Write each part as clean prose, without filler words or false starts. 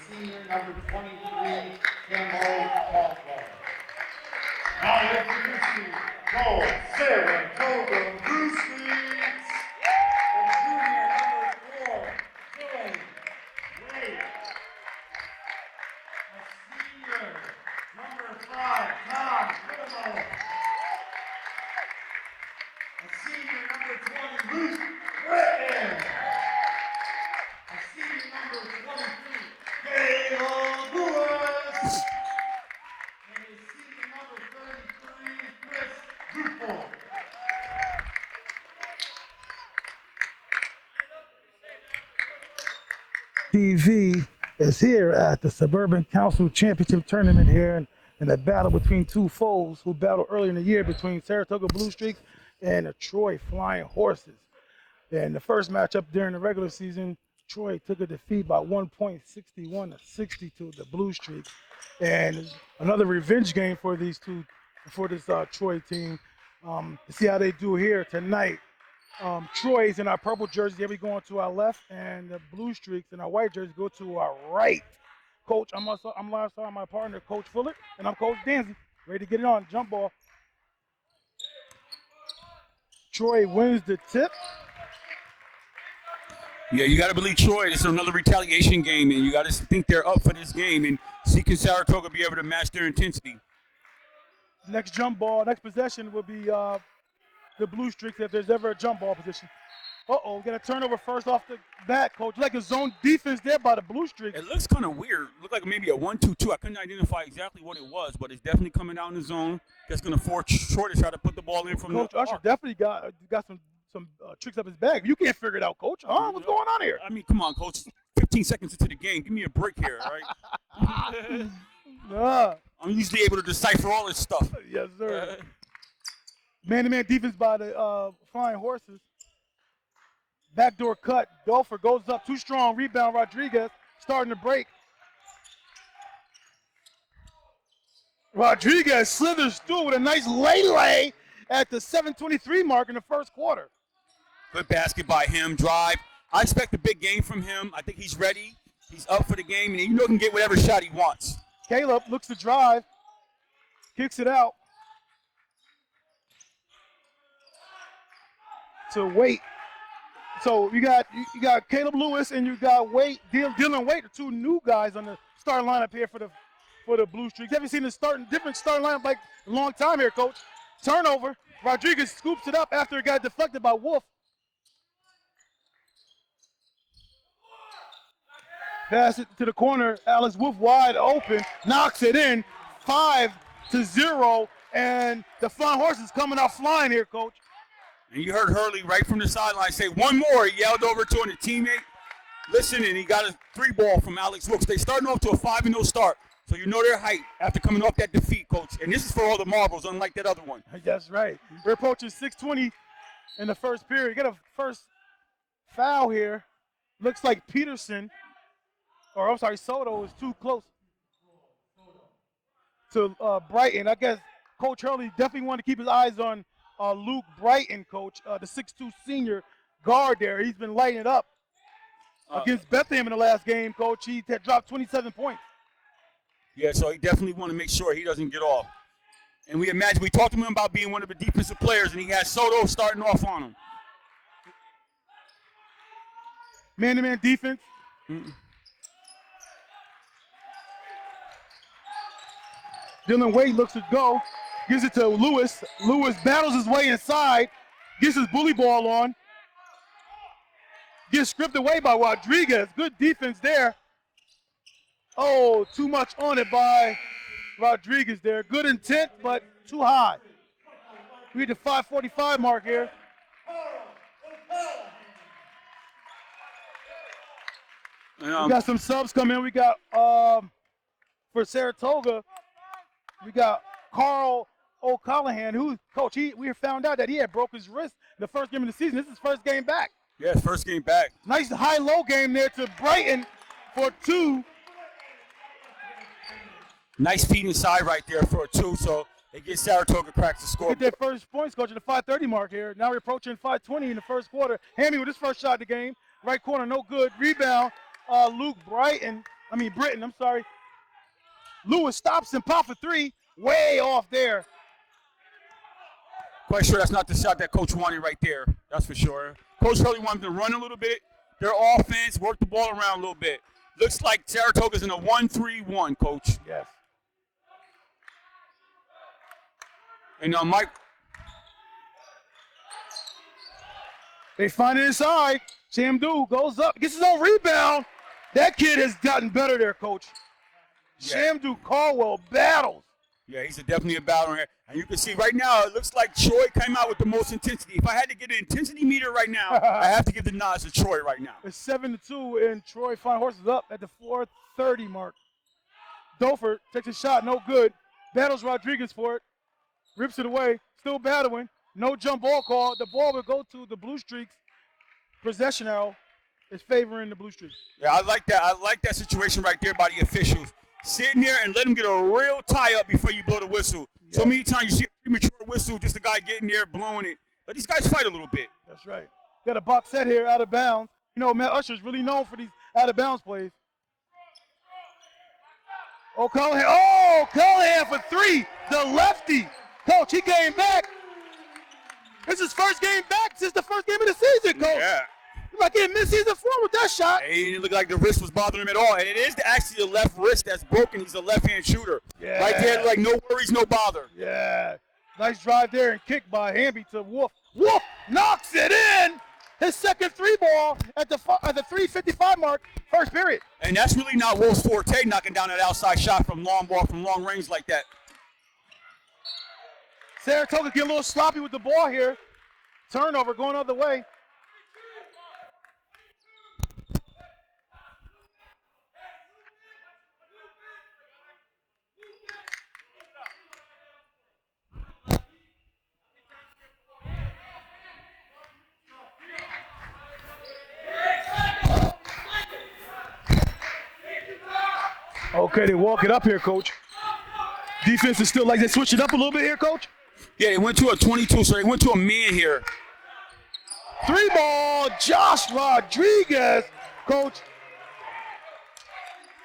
senior number 23, Campbell Caldwell. Now introducing goal, Saratoga Blue Streaks, and junior number 4, Dylan Wade. A senior number 5, Tom Whittemore. A senior number 20, Luke Britton. A senior number 23, Caleb Lewis. And a senior number 33, Chris Duple. TV is here at the Suburban Council Championship Tournament here in a battle between two foes who battled earlier in the year between Saratoga Blue Streaks and the Troy Flying Horses. And the first matchup during the regular season, Troy took a defeat by 1.61 to 60 to the Blue Streaks. And another revenge game for these two, for this Troy team. To see how they do here tonight. Troy's in our purple jersey, they be going to our left, and the Blue Streaks in our white jersey go to our right. Coach, I'm alongside my partner, Coach Fuller, and I'm Coach Danzy. Ready to get it on, jump ball. Troy wins the tip. Yeah, you got to believe Troy. It's another retaliation game, and you got to think they're up for this game, and see can Saratoga be able to match their intensity. Next jump ball, next possession will be the Blue Streaks if there's ever a jump ball position. Uh-oh, get a turnover first off the bat, Coach. Like a zone defense there by the Blue Streaks. It looks kind of weird. Looked like maybe a 1-2-2. I couldn't identify exactly what it was, but it's definitely coming out in the zone. That's going to force Troy to try to put the ball in from Coach the Usher arc. definitely got some tricks up his bag. You can't figure it out, Coach. Huh? What's going on here? I mean, come on, Coach. 15 seconds into the game. Give me a break here, all right? I'm usually able to decipher all this stuff. Yes, sir. Man-to-man defense by the Flying Horses. Backdoor cut. Dolfer goes up too strong. Rebound. Rodriguez starting to break. Rodriguez slithers through with a nice lay at the 7:23 mark in the first quarter. Good basket by him. Drive. I expect a big game from him. I think he's ready. He's up for the game, and you know he can get whatever shot he wants. Caleb looks to drive. Kicks it out. To Wait. So you got Caleb Lewis and you got Dylan Wait, the two new guys on the starting lineup here for the Blue Streaks. Haven't seen a different starting lineup like a long time here, Coach. Turnover. Rodriguez scoops it up after it got deflected by Wolf. Pass it to the corner. Alex Wolf wide open, knocks it in. 5-0, and the Flying Horses coming out flying here, Coach. And you heard Hurley right from the sideline say, one more. He yelled over to a teammate. Listen, and he got a 3-ball from Alex Wilkes. They starting off to a 5-0 start. So you know their height after coming off that defeat, Coach. And this is for all the marbles, unlike that other one. That's right. We're approaching 6:20 in the first period. Get a first foul here. Looks like Soto is too close to Brighton. I guess Coach Hurley definitely wanted to keep his eyes on Luke Brighton, Coach, the 6'2" senior guard there. He's been lighting it up against Bethlehem in the last game, Coach. He had dropped 27 points. Yeah, so he definitely want to make sure he doesn't get off. And we talked to him about being one of the defensive players, and he has Soto starting off on him. Man-to-man defense. Dylan Wade looks to go. Gives it to Lewis. Lewis battles his way inside. Gets his bully ball on. Gets stripped away by Rodriguez. Good defense there. Oh, too much on it by Rodriguez there. Good intent, but too high. We hit the 5:45 mark here. We got some subs coming in. We got, for Saratoga, we got Carl O'Callahan, who, Coach, we found out that he had broke his wrist the first game of the season. This is his first game back. Yeah, first game back. Nice high-low game there to Brighton for 2. Nice feed inside right there for a 2, so it gets Saratoga cracks the score. Get their first points, Coach, at the 5:30 mark here. Now we're approaching 5:20 in the first quarter. Hammy with his first shot of the game. Right corner, no good. Rebound, Luke Brighton. Britton, I'm sorry. Lewis stops and pops a three. Way off there. Quite sure that's not the shot that Coach wanted right there. That's for sure. Coach Hurley wanted to run a little bit. Their offense, work the ball around a little bit. Looks like Saratoga's in a 1-3-1, Coach. Yes. And Mike. They find it inside. Shamdu goes up, gets his own rebound. That kid has gotten better there, Coach. Yeah. Shamdu Caldwell battles. Yeah, he's definitely a battler here. And you can see right now, it looks like Troy came out with the most intensity. If I had to get an intensity meter right now, I have to give the nods to Troy right now. It's 7-2, and Troy Flying Horses up at the 4:30 mark. Dofer takes a shot, no good. Battles Rodriguez for it. Rips it away, still battling. No jump ball call. The ball will go to the Blue Streaks. Possession arrow is favoring the Blue Streaks. Yeah, I like that. I like that situation right there by the officials. Sitting there and let them get a real tie-up before you blow the whistle. Yeah. So many times you see a premature whistle, just the guy getting there, blowing it. Let these guys fight a little bit. That's right. Got a box set here out of bounds. You know, Matt Usher's really known for these out-of-bounds plays. Oh, Callahan for three. The lefty. Coach, he came back. This is his first game back since the first game of the season, Coach. Yeah. He might get mid-season form with that shot. He didn't look like the wrist was bothering him at all. And it is actually the left wrist that's broken. He's a left-hand shooter. Yeah. Right there, like no worries, no bother. Yeah. Nice drive there and kick by Hamby to Wolf. Wolf knocks it in. His second three ball at the 3:55 mark, first period. And that's really not Wolf's forte, knocking down that outside shot from long ball, from long range like that. Saratoga get a little sloppy with the ball here. Turnover going the other way. Okay, they walk it up here, Coach. Defense is still like they switch it up a little bit here, Coach. Yeah, they went to a 22, so they went to a man here. Three ball, Josh Rodriguez, Coach.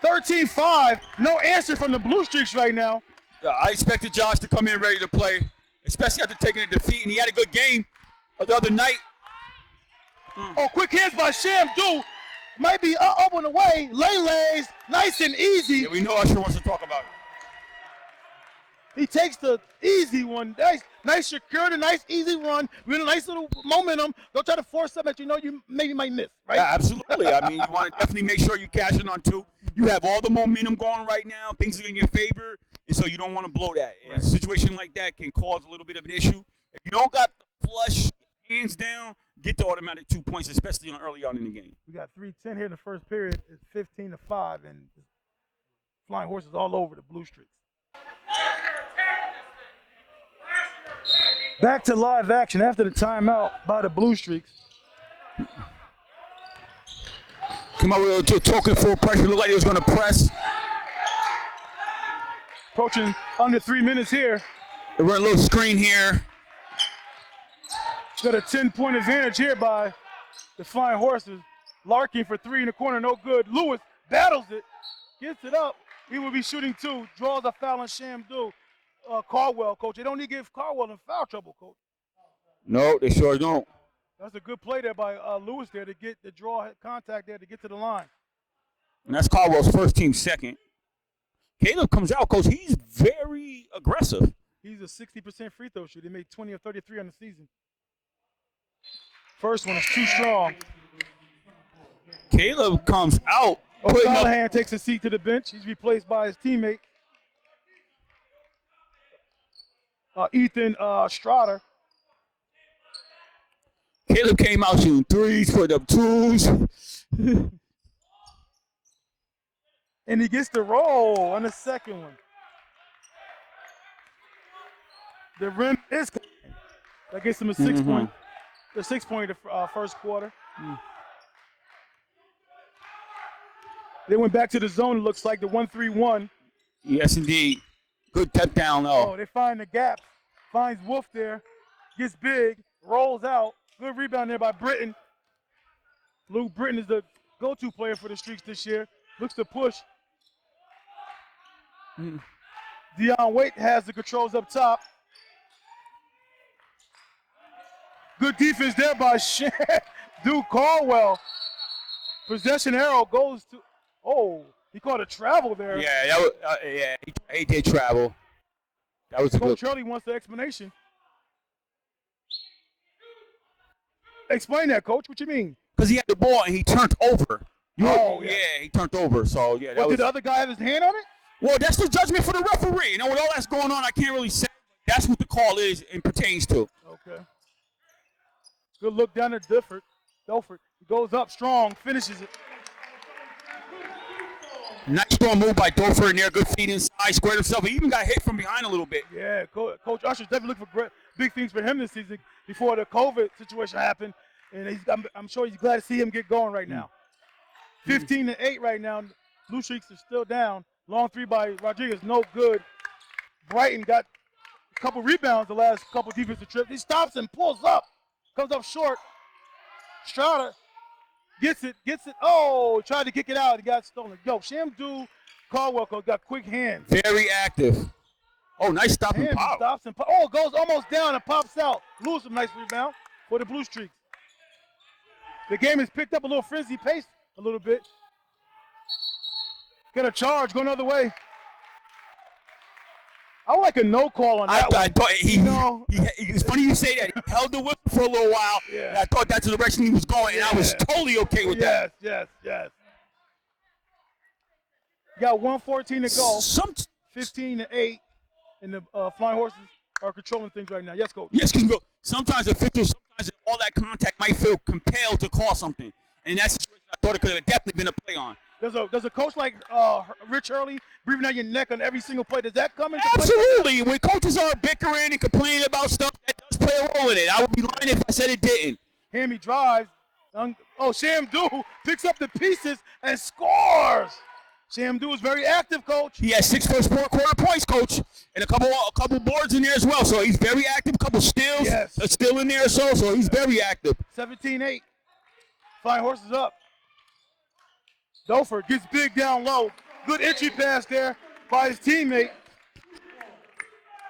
13-5, no answer from the Blue Streaks right now. Yeah, I expected Josh to come in ready to play, especially after taking a defeat, and he had a good game the other night. Oh, quick hands by Shamdu. Might be up and away. Lele's nice and easy. Yeah, we know Usher wants to talk about it. He takes the easy one. Nice security, nice easy run. Really nice little momentum. Don't try to force something that you know you maybe might miss, right? Yeah, absolutely. I mean, you want to definitely make sure you cash in on two. You have all the momentum going right now. Things are in your favor, and so you don't want to blow that. And a situation like that can cause a little bit of an issue. If you don't got the flush, hands down, get the automatic 2 points, especially early on in the game. We got 3:10 here in the first period. It's 15-5, and Flying Horses all over the Blue Streaks. Back to live action after the timeout by the Blue Streaks. Come out with a token full pressure. Looked like he was going to press. Approaching under 3 minutes here. They run a little screen here. Got a 10-point advantage here by the Flying Horses. Larkin for three in the corner, no good. Lewis battles it, gets it up. He will be shooting two, draws a foul on Shamdu. Caldwell, Coach. They don't need to give Caldwell in foul trouble, Coach. No, they sure don't. That's a good play there by Lewis there to get the draw contact there to get to the line. And that's Caldwell's first team second. Caleb comes out, Coach. He's very aggressive. He's a 60% free throw shooter. He made 20 of 33 on the season. First one is too strong. Caleb comes out. Callahan takes a seat to the bench. He's replaced by his teammate, Ethan Strader. Caleb came out shooting threes, put up twos. And he gets the roll on the second one. The rim is coming. That gets him a 6 point. The 6 point in the first quarter. They went back to the zone, it looks like, the 1-3-1. Yes, indeed. Good step down, though. Oh, they find the gap. Finds Wolf there. Gets big. Rolls out. Good rebound there by Britton. Luke Britton is the go-to player for the Streaks this year. Looks to push. Deion Waite has the controls up top. Good defense there by Duke Caldwell. Possession arrow goes to, he caught a travel there. Yeah, that was, he did travel. That was a Coach good. Hurley wants the explanation. Explain that, Coach. What you mean? Because he had the ball and he turned over. Yeah. He turned over. So, yeah, that was. Did the other guy have his hand on it? Well, that's the judgment for the referee. You know, with all that's going on, I can't really say. That's what the call is and pertains to. Okay. Good look down at Dilford. He goes up strong, finishes it. Nice strong move by Dofer in there. Good feet inside, squared himself. He even got hit from behind a little bit. Yeah, Coach Usher's definitely looking for big things for him this season before the COVID situation happened. And I'm sure he's glad to see him get going right now. 15-8 right now. Blue Streaks are still down. Long three by Rodriguez, no good. Brighton got a couple rebounds the last couple defensive trips. He stops and pulls up. Comes up short. Stroud gets it. Tried to kick it out. He got stolen. Shamdu Caldwell got quick hands. Very active. Oh, nice stop and pop. Stops and pop. Goes almost down and pops out. Lose some nice rebound for the Blue Streaks. The game has picked up a little frenzy pace a little bit. Get a charge, go another way. I like a no call on that one. I thought it's funny you say that. He held the whistle for a little while. Yeah. And I thought that's the direction he was going, and I was totally okay with that. Yes. You got 1:14 to go. 15-8, and the Flying Horses are controlling things right now. Yes, Coach. Yes, because sometimes officials, all that contact might feel compelled to call something, and that's the situation I thought it could have definitely been a play on. Does a coach like Rich Hurley breathing down your neck on every single play? Does that come into play? Absolutely. When coaches are bickering and complaining about stuff, that does play a role in it. I would be lying if I said it didn't. Hammy drives. Shamdu picks up the pieces and scores. Shamdu is very active, Coach. He has 6 first quarter points, Coach, and a couple boards in there as well. So he's very active. A couple steals, a steal in there, so he's very active. 17-8. Flying Horses up. Dofer gets big down low. Good entry pass there by his teammate.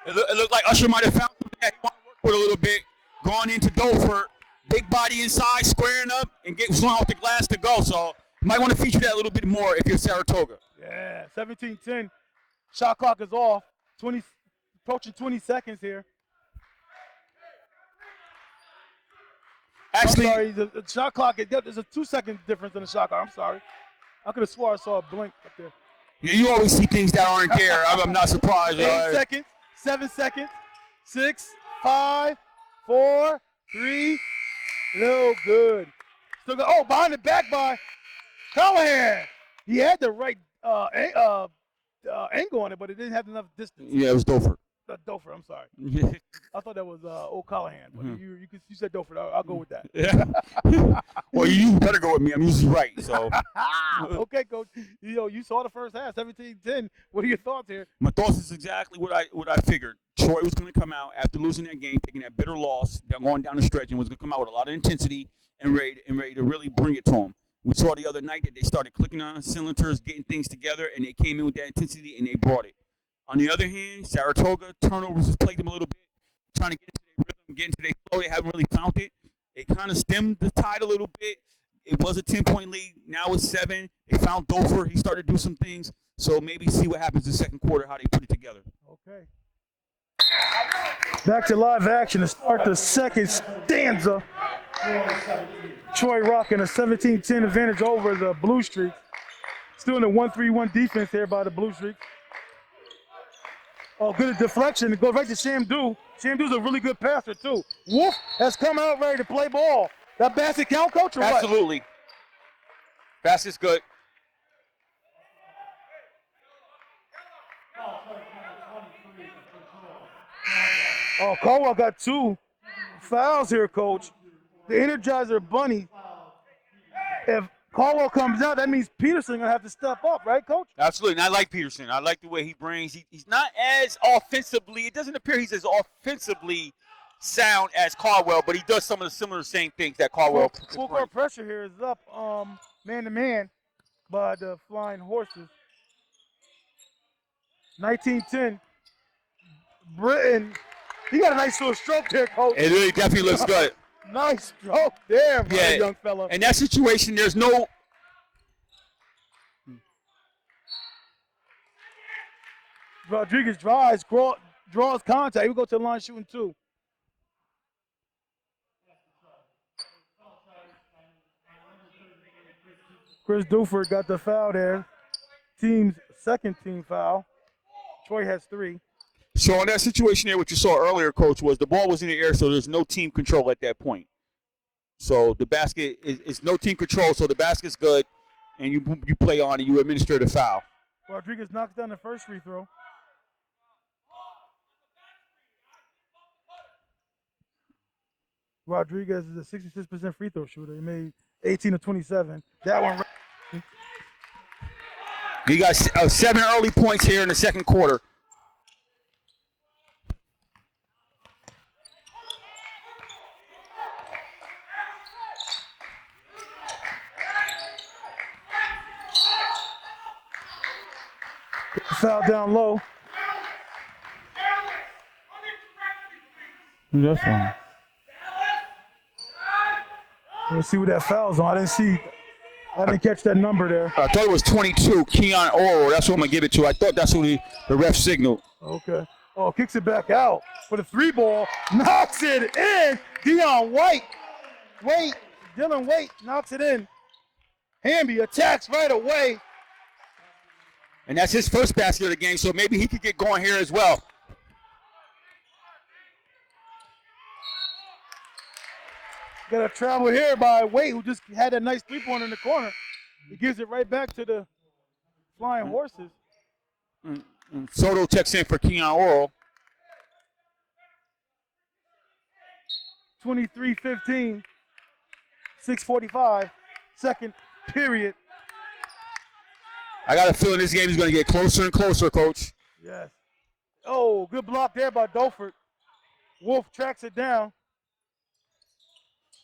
It looked like Usher might have found something that he wanted to work with a little bit. Going into Dofer, big body inside, squaring up, and swung off the glass to go. So you might want to feature that a little bit more if you're Saratoga. Yeah, 17-10. Shot clock is off. Approaching 20 seconds here. Actually, I'm sorry, the shot clock, there's a 2-second difference in the shot clock. I'm sorry. I could have swore I saw a blink up there. You always see things that aren't there. I'm not surprised. 8 seconds, 7 seconds, 6, 5, 4, 3. No good. Still go. Behind the back by Callahan. He had the right angle on it, but it didn't have enough distance. Yeah, it was Dofer. Dofer, I'm sorry. I thought that was old Callahan, but you said Dofer. I'll go with that. Yeah. Well, you better go with me. I'm usually right. So. Okay, Coach. You saw the first half, 17-10. What are your thoughts here? My thoughts is exactly what I figured. Troy was going to come out after losing that game, taking that bitter loss, going down the stretch, and was going to come out with a lot of intensity and ready to really bring it to them. We saw the other night that they started clicking on cylinders, getting things together, and they came in with that intensity and they brought it. On the other hand, Saratoga turnovers has plagued them a little bit, trying to get into their rhythm, get into their flow. They haven't really found it. They kind of stemmed the tide a little bit. It was a 10-point lead. Now it's 7. They found Dofer. He started to do some things. So maybe see what happens in the second quarter, how they put it together. Okay. Back to live action to start the second stanza. Troy rocking a 17-10 advantage over the Blue Streaks. Still in the 1-3-1 defense here by the Blue Streaks. Good deflection. It goes right to Shamdu. Shamdu's a really good passer, too. Wolf has come out ready to play ball. That basket count, Coach, or what? Absolutely. Basket's good. Caldwell got 2 fouls here, Coach. The Energizer Bunny. If Caldwell comes out, that means Peterson going to have to step up, right, Coach? Absolutely, and I like Peterson. I like the way he brings. He's not as offensively. It doesn't appear he's as offensively sound as Caldwell, but he does some of the similar same things that Caldwell. Full court pressure here is up, man to man, by the Flying Horses. 19-10. Britton, he got a nice little stroke there, coach. It really definitely looks good. Nice stroke there, my young fella. In that situation, there's no. Rodriguez draws contact. He go to the line shooting 2. Chris Duford got the foul there. Team's second team foul. Troy has 3. So in that situation there, what you saw earlier, Coach, was the ball was in the air, so there's no team control at that point. So the basket is no team control, so the basket's good, and you play on and you administer the foul. Rodriguez knocks down the first free throw. Rodriguez is a 66% free throw shooter. He made 18 of 27. That one. He got 7 early points here in the second quarter. Foul down low. That's one. Let's see what that foul's on. I didn't catch that number there. I thought it was 22, Keon Oro. That's what I'm going to give it to. I thought that's what the ref signaled. Okay. Oh, kicks it back out for the 3 ball. Knocks it in. Dion White. Dylan Waite knocks it in. Hamby attacks right away. And that's his first basket of the game, so maybe he could get going here as well. Got a travel here by Waite, who just had that nice 3-pointer in the corner. He gives it right back to the Flying Horses. Soto checks in for Keon Oro. 23-15, 6:45, second period. I got a feeling this game is going to get closer and closer, Coach. Yes. Oh, good block there by Dolford. Wolf tracks it down.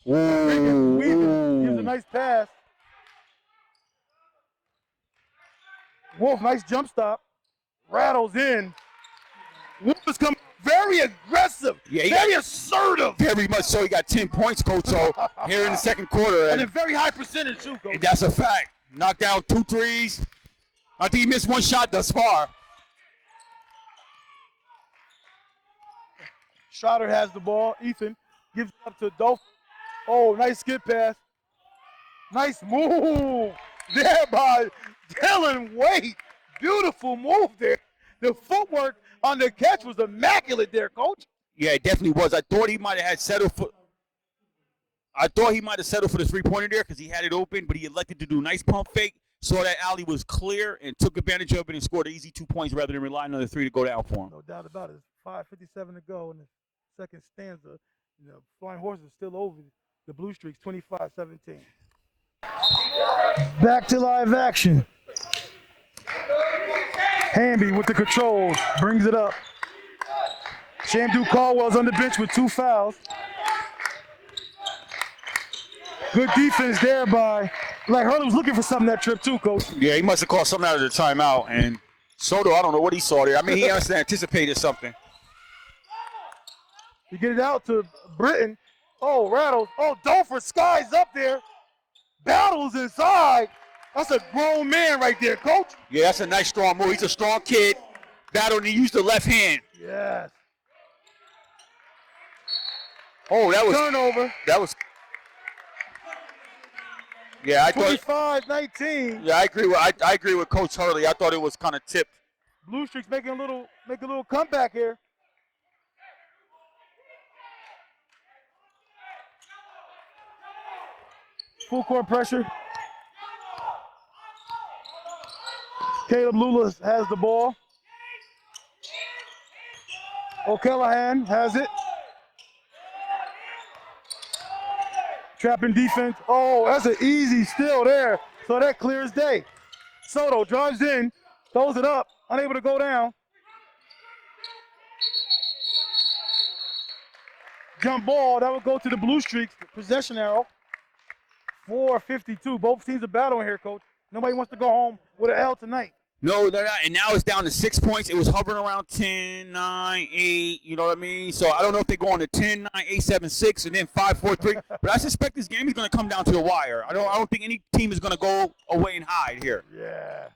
Weaver gives a nice pass. Wolf, nice jump stop. Rattles in. Wolf is coming very aggressive, very assertive. Very much so. He got 10 points, Coach. So here in the second quarter. And a very high percentage, too, Coach. That's a fact. Knocked down 2 threes. I think he missed 1 shot thus far. Schroeder has the ball. Ethan gives it up to Dolph. Oh, nice skip pass. Nice move there by Dylan Waite. Beautiful move there. The footwork on the catch was immaculate there, Coach. Yeah, it definitely was. I thought he might have settled for the 3-pointer there because he had it open, but he elected to do a nice pump fake. Saw that alley was clear and took advantage of it and scored an easy 2 points rather than relying on the 3 to go down for him. No doubt about it. 5:57 to go in the second stanza. Flying Horses are still over the Blue Streaks, 25-17. Back to live action. Hamby with the controls, brings it up. Shamdu Caldwell's on the bench with 2 fouls. Good defense there by, like Hurley was looking for something that trip too, Coach. Yeah, he must have called something out of the timeout. And Soto, I don't know what he saw there. I mean, he must have anticipated something. You get it out to Britton. Oh, rattles. Oh, Dolford skies up there. Battles inside. That's a grown man right there, Coach. Yeah, that's a nice strong move. He's a strong kid. Battled and he used the left hand. Yes. Oh, that was turnover. That was. Yeah, I thought. 25-19. Yeah, I agree with Coach Hurley. I thought it was kind of tipped. Blue Streaks make a little comeback here. Full court pressure. Caleb Lula has the ball. O'Callahan has it. Trapping defense. Oh, that's an easy steal there. So that clears day. Soto drives in, throws it up, unable to go down. Jump ball, that would go to the Blue Streaks, possession arrow. 4:52. Both teams are battling here, Coach. Nobody wants to go home with an L tonight. No, they're not. And now it's down to 6 points. It was hovering around 10, 9, 8. You know what I mean? So I don't know if they're going to 10, 9, 8, 7, 6, and then 5, 4, 3. But I suspect this game is going to come down to the wire. I don't think any team is going to go away and hide here. Yeah.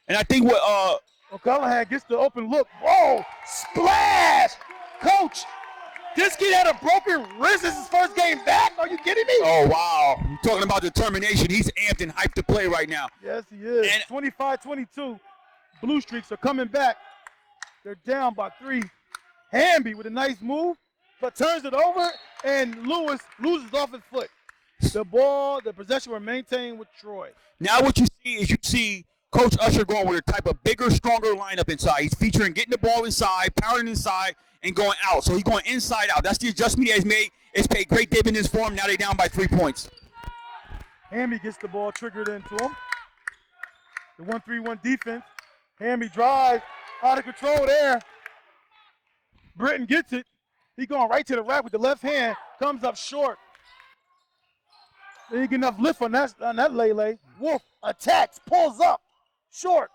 And I think what O'Callaghan gets the open look. Whoa! Splash! Coach, this kid had a broken wrist. This is his first game back. Are you kidding me? Oh, wow. You're talking about determination. He's amped and hyped to play right now. Yes, he is. And 25-22. Blue Streaks are coming back. They're down by 3. Hamby with a nice move, but turns it over, and Lewis loses off his foot. The possession were maintained with Troy. Now what you see Coach Usher going with a type of bigger, stronger lineup inside. He's featuring getting the ball inside, pounding inside, and going out. So he's going inside out. That's the adjustment he has made. It's paid great dividends for him. Now they're down by 3 points. Hamby gets the ball triggered into him. The 1-3-1 defense. Hamby drives out of control there. Britton gets it. He going right to the rack with the left hand. Comes up short. They didn't get enough lift on that Lele. Wolf attacks, pulls up, short.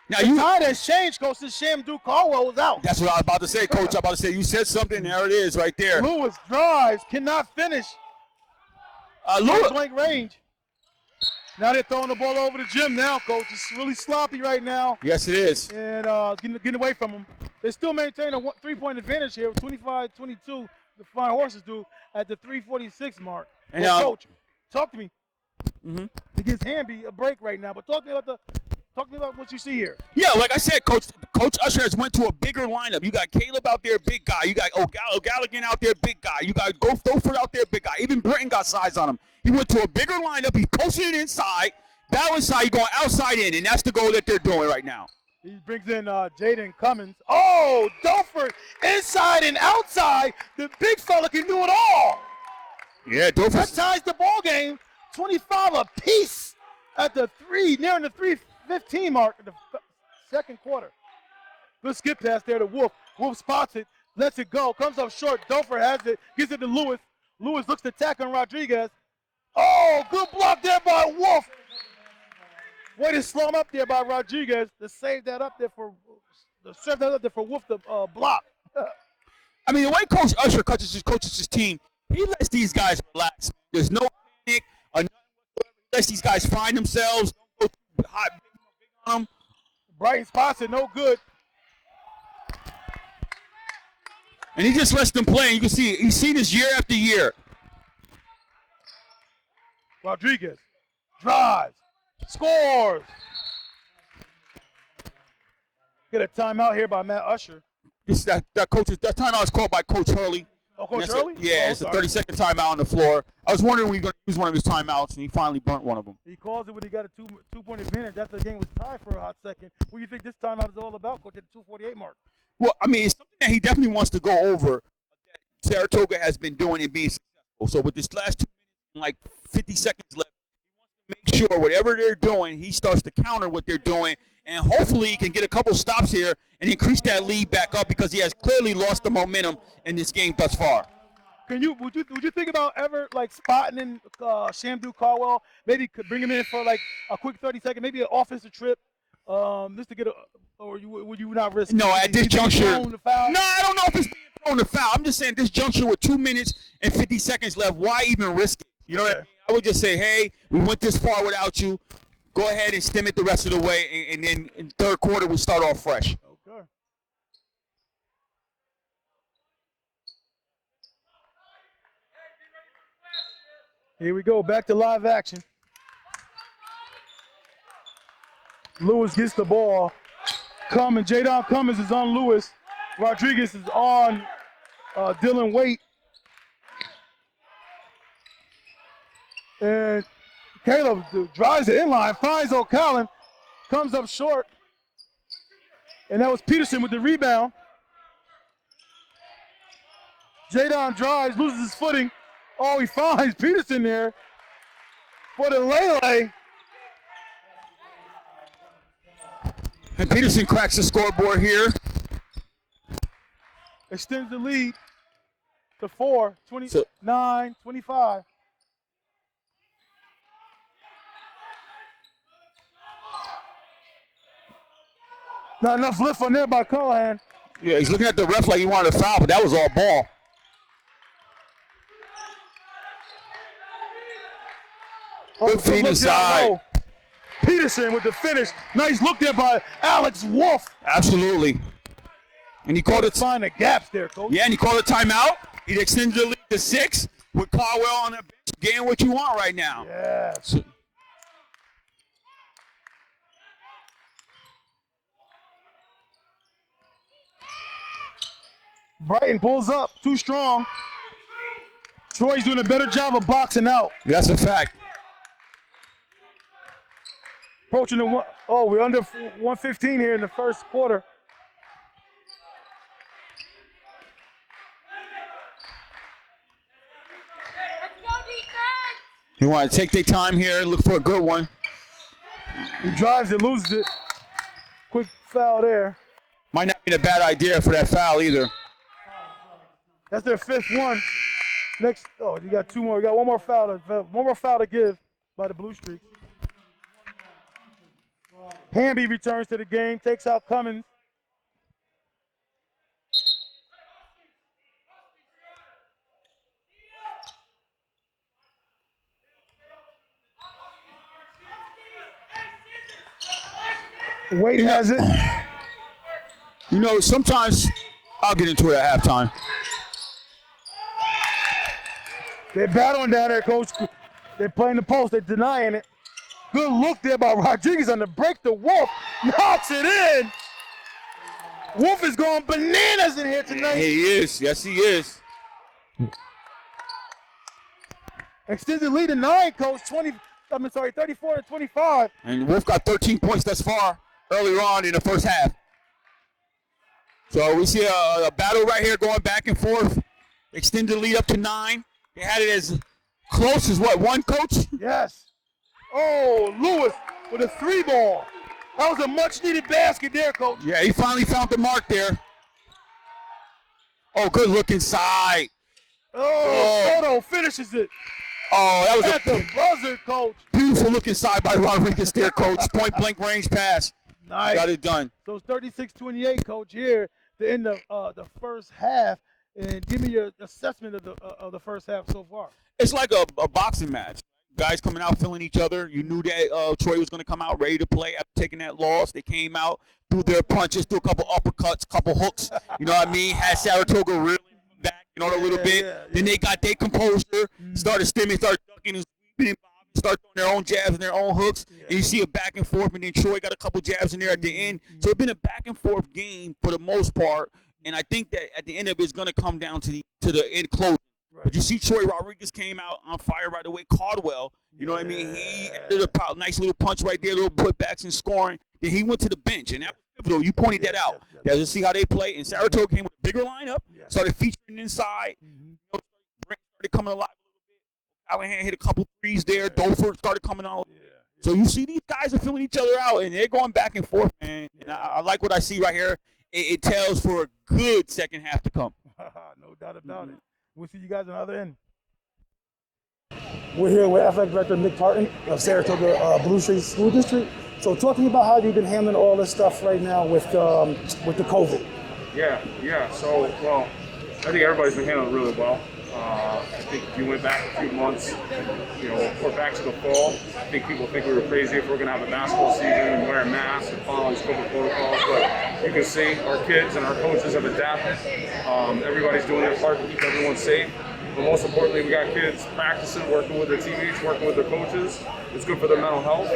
Now The tide has changed, Coach, since Shamdu Caldwell was out. That's what I was about to say, Coach. I'm about to say you said something. There it is, right there. Lewis drives, cannot finish. Lewis. Blank range. Now they're throwing the ball over the gym now, Coach. It's really sloppy right now. Yes, it is. And getting away from them. They still maintain a 3-point advantage here with 25-22. The Flying Horses do at the 3:46 mark. And, Well, Coach, talk to me. Mm-hmm. It gives Hamby a break right now, but talk to me about what you see here. Yeah, like I said, Coach Usher has went to a bigger lineup. You got Caleb out there, big guy. You got O'Gallaghan out there, big guy. You got Goford out there, big guy. Even Britton got size on him. He went to a bigger lineup. He posted it inside, battle inside, he going outside in, and that's the goal that they're doing right now. He brings in Jaden Cummins. Oh, Doford inside and outside. The big fella can do it all. Yeah, That Dover. ties the ball game. 25 apiece at the nearing the 3:15 mark in the second quarter. Good skip pass there to Wolf. Wolf spots it, lets it go, comes up short. Dofer has it, gives it to Lewis. Lewis looks to attack on Rodriguez. Oh, good block there by Wolf. Way to slow him up there by Rodriguez to save that up there for Wolf to block. I mean, the way Coach Usher coaches his team, he lets these guys relax. There's no panic or nothing whatsoever. He lets these guys find themselves. Don't go too hot, big on them. Brighton spots it, no good. And he just lets them play. And you can see he's seen this year after year. Rodriguez drives, scores. Get a timeout here by Matt Usher. That timeout is called by Coach Hurley. Oh, Coach That's Hurley? Yeah, it's a 30-second timeout on the floor. I was wondering when he was going to use one of his timeouts, and he finally burnt one of them. He calls it when he got a two-point advantage after the game was tied for a hot second. What do you think this timeout is all about, Coach, at the 2:48 mark? Well, I mean, it's something that he definitely wants to go over that Saratoga has been doing and being successful. So with this last 2 minutes and like 50 seconds left, he wants to make sure whatever they're doing, he starts to counter what they're doing, and hopefully he can get a couple stops here and increase that lead back up because he has clearly lost the momentum in this game thus far. Would you think about ever like spotting in Shamdu Caldwell? Maybe could bring him in for like a quick 30-second, maybe an offensive trip, just to get would you not risk? No, at this juncture. No, I don't know if it's being thrown to foul. I'm just saying this juncture with 2 minutes and 50 seconds left, why even risk it? You know what I mean? I would just say, hey, we went this far without you. Go ahead and stem it the rest of the way, and then in third quarter we start off fresh. Okay. Here we go, back to live action. Lewis gets the ball. Jadon Cummins is on Lewis. Rodriguez is on Dylan Waite. And Caleb drives the inline, finds O'Callaghan, comes up short. And that was Peterson with the rebound. Jadon drives, loses his footing. Oh, he finds Peterson there for the Lele. And Peterson cracks the scoreboard here. Extends the lead to 4, 29, 25. Not enough lift on there by Callahan. Yeah, he's looking at the ref like he wanted a foul, but that was all ball. Good feed inside. Peterson with the finish. Nice look there by Alex Wolf. Absolutely. And he called it. Find the gaps there, coach. Yeah, and he called a timeout. He extended the lead to 6 with Caldwell on the bench. Getting what you want right now. Yeah. Brighton pulls up, too strong. Troy's doing a better job of boxing out. That's a fact. Approaching the one. Oh, we're under 115 here in the first quarter. You want to take their time here, look for a good one. He drives it, loses it. Quick foul there. Might not be a bad idea for that foul either. That's their 5th one. Next, oh, you got 2 more. You got one more foul to give by the Blue Streaks. Hamby returns to the game, takes out Cummins. Wade has it. You know, sometimes I'll get into it at halftime. They're battling down there, coach. They're playing the post. They're denying it. Good look there by Rodriguez on the break. The Wolf knocks it in. Wolf is going bananas in here tonight. He is. Yes, he is. Extended lead to 9, coach. 34 to 25. And Wolf got 13 points thus far earlier on in the first half. So we see a battle right here going back and forth. Extended lead up to 9. They had it as close as what, 1, coach? Yes. Oh, Lewis with a 3 ball. That was a much-needed basket there, coach. Yeah, he finally found the mark there. Oh, good look inside. Oh, Soto finishes it. Oh, that was at the buzzer, coach. Beautiful look inside by Rodriguez there, coach. Point-blank range pass. Nice. Got it done. So it's 36-28, coach, here to end the first half. And give me your assessment of the first half so far. It's like a boxing match. Guys coming out feeling each other. You knew that Troy was going to come out ready to play after taking that loss. They came out, threw their punches, threw a couple uppercuts, couple hooks. You know what I mean? Had Saratoga really back, a little bit. Yeah. Then they got their composure, started stimming, started ducking and sweeping, started throwing their own jabs and their own hooks. Yeah. And you see a back and forth, and then Troy got a couple jabs in there at the end. So it's been a back and forth game for the most part. And I think that at the end of it, it's going to come down to the end closing. Right. But you see Troy Rodriguez came out on fire right away. Caldwell, you know what I mean? He did a nice little punch right there, little putbacks and scoring. Then he went to the bench, and that was pivotal. You pointed that out. Yeah, to see how they play. And Saratoga came with a bigger lineup, started featuring inside. Started coming alive a little bit. Callahan hit a couple threes there. Dofer started coming out. Yeah. So you see these guys are filling each other out, and they're going back and forth, man. And I like what I see right here. It tells for a good second half to come. No doubt about it. We'll see you guys on the other end. We're here with Athletic Director Nick Tartan of Saratoga Blue Streaks School District. So talk to me about how you've been handling all this stuff right now with the COVID. Yeah. So, well, I think everybody's been handling it really well. I think if you went back a few months, we're back to the fall. I think people think we were crazy if we're going to have a basketball season and wearing masks and following these COVID protocols. But you can see our kids and our coaches have adapted. Everybody's doing their part to keep everyone safe. But most importantly, we got kids practicing, working with their teammates, working with their coaches. It's good for their mental health.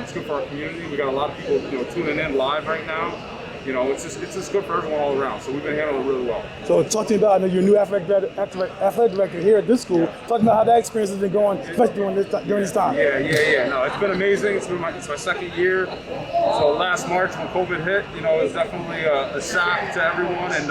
It's good for our community. We got a lot of people, tuning in live right now. It's just good for everyone all around. So we've been handling it really well. So talk to me about your new athletic director here at this school. Talk about how that experience has been going, especially during this time. Yeah. No, it's been amazing. It's my second year. So last March when COVID hit, it was definitely a shock to everyone, and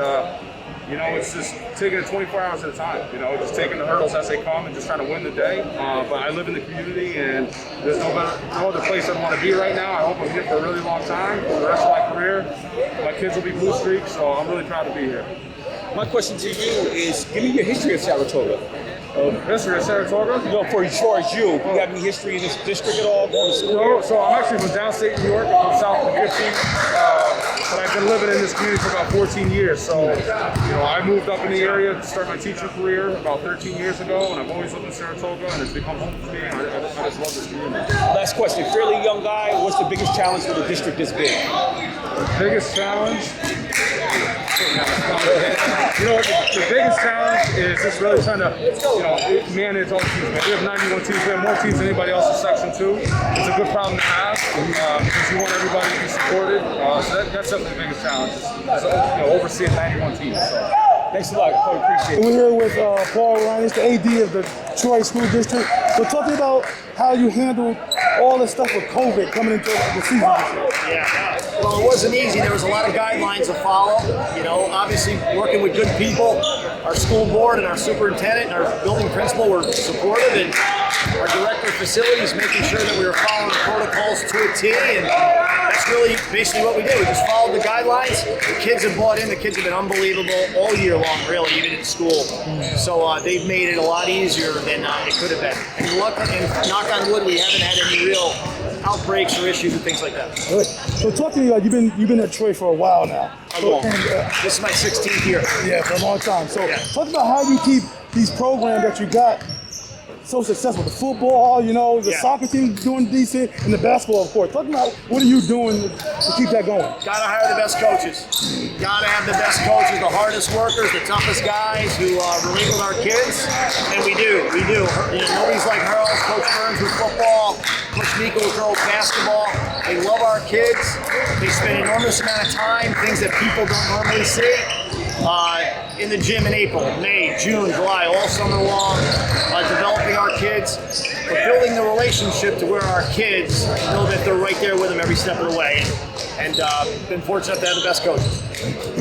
it's just taking it 24 hours at a time. Just taking the hurdles as they come and just trying to win the day. But I live in the community, and there's no other place I want to be right now. I hope I'm here for a really long time, for the rest of my career. My kids will be Blue Streaks, so I'm really proud to be here. My question to you is, give me your history of Saratoga. History of Saratoga? For as far as you have any history in this district at all? Going to school? So I'm actually from downstate New York. I'm from South Poughkeepsie. but I've been living in this community for about 14 years. So, I moved up in the area to start my teaching career about 13 years ago, and I've always lived in Saratoga, and it's become home for me. And I just love this community. Last question. Fairly young guy. What's the biggest challenge for the district this big? The biggest challenge? The biggest challenge is just really trying to, manage all the teams. Man. We have 91 teams. We have more teams than anybody else in Section 2. It's a good problem to have because you want everybody to be supported. So that's definitely the biggest challenge, is overseeing 91 teams. So. Thanks a lot. I appreciate it. We're here with Paul Ryan, the AD of the Troy School District. So talk to me about how you handled all this stuff with COVID coming into the season. Yeah. Well, it wasn't easy. There was a lot of guidelines to follow. Obviously working with good people. Our school board and our superintendent and our building principal were supportive, and our director of facilities making sure that we were following the protocols to a T. And that's really basically what we did. We just followed the guidelines. The kids have bought in. The kids have been unbelievable all year long, really, even in school. So they've made it a lot easier than it could have been. And knock on wood, we haven't had any real outbreaks or issues and things like that. Good. So talk to me, you've been at Troy for a while now. This is my 16th year. Yeah, for a long time. So talk about how you keep these programs that you got so successful. The football, the soccer team doing decent, and the basketball, of course. Talk about what are you doing to keep that going? Gotta hire the best coaches. Gotta have the best coaches, the hardest workers, the toughest guys who relate with our kids. And we do. Nobody's like Harold, Coach Burns with football, Coach Nico with girls basketball. They love our kids. They spend an enormous amount of time, things that people don't normally see. In the gym in April, May, June, July, all summer long, developing our kids, but building the relationship to where our kids know that they're right there with them every step of the way. And been fortunate to have the best coaches.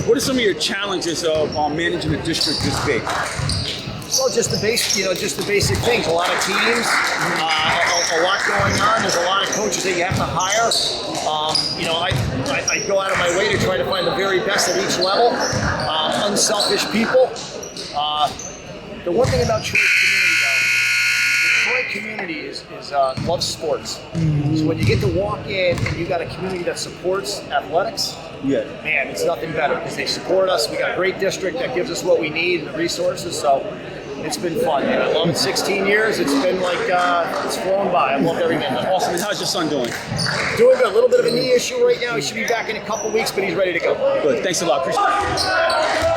What are some of your challenges of managing a district this big? Well, just the basic things. A lot of teams, a lot going on. There's a lot of coaches that you have to hire. I go out of my way to try to find the very best at each level. Unselfish people. The one thing about Troy's community, though, the Troy community loves sports. So when you get to walk in and you got a community that supports athletics, man, it's nothing better because they support us. We got a great district that gives us what we need and the resources. So it's been fun. And I love it. 16 years. It's been like it's flown by. I loved every minute. Awesome. And how's your son doing? Doing good. A little bit of a knee issue right now. He should be back in a couple weeks, but he's ready to go. Good. Thanks a lot. Appreciate it.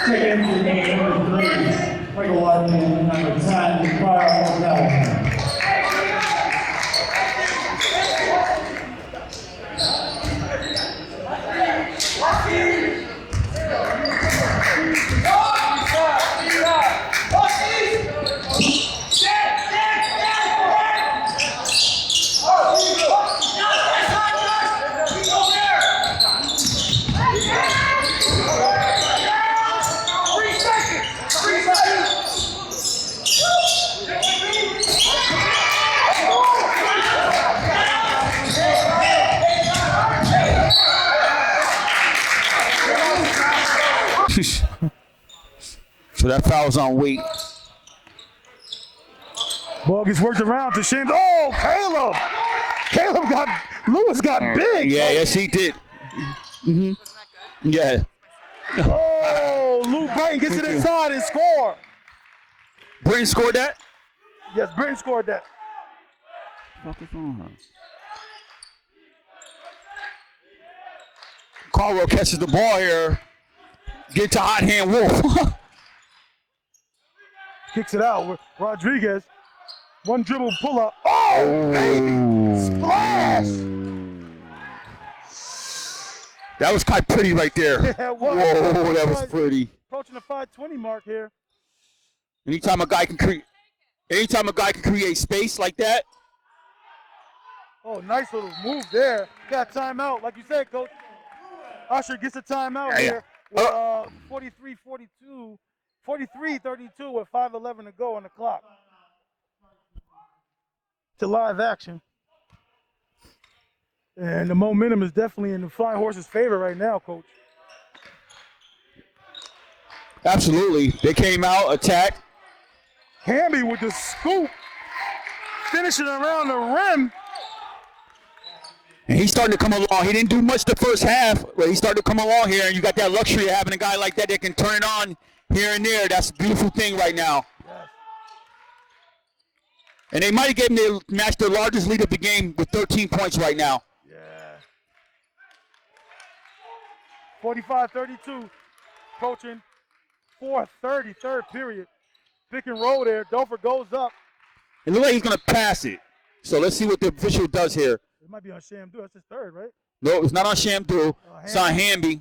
Taken to game number 3, Michael Larkin, number 10, Kyle O'Connell. So that foul's on weight. Ball gets worked around to Shane. Oh, Caleb! Lewis got big. Yeah, yes he did. Yeah. Oh, Luke Brighton gets it inside and score. Britton scored that? Yes, Brighton scored that. Caldwell catches the ball here. Get to hot hand Wolf. Kicks it out. Rodriguez. One dribble pull up. Oh, baby! Splash! That was kind of pretty right there. Yeah, it was. Whoa, that was pretty. Approaching the 520 mark here. Anytime a guy can create space like that. Oh, nice little move there. Got timeout, like you said, Coach. Usher gets a timeout here. With 43-32, 43-32 with 5:11 to go on the clock. To live action. And the momentum is definitely in the Flying Horses' favor right now, Coach. Absolutely. They came out, attacked. Hamby with the scoop. Finishing around the rim. And he's starting to come along. He didn't do much the first half, but he's starting to come along here, and you got that luxury of having a guy like that can turn it on here and there. That's a beautiful thing right now. Yes. And they might have given their match their largest lead of the game with 13 points right now. Yeah. 45-32. Coaching 4:30, third period. Pick and roll there. Dofer goes up. It looks like he's going to pass it. So let's see what the official does here. It might be on Shamdu. That's his third, right? No, it's not on Shamdu. It's on Hamby.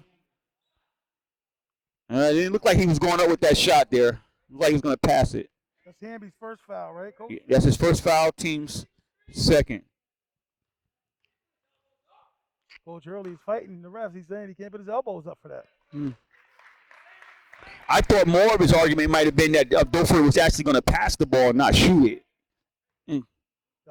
It didn't look like he was going up with that shot there. It looked like he was going to pass it. That's Hamby's first foul, right, Coach? That's his first foul, team's second. Coach Hurley's fighting the refs. He's saying he can't put his elbows up for that. I thought more of his argument might have been that Dofer was actually going to pass the ball and not shoot it.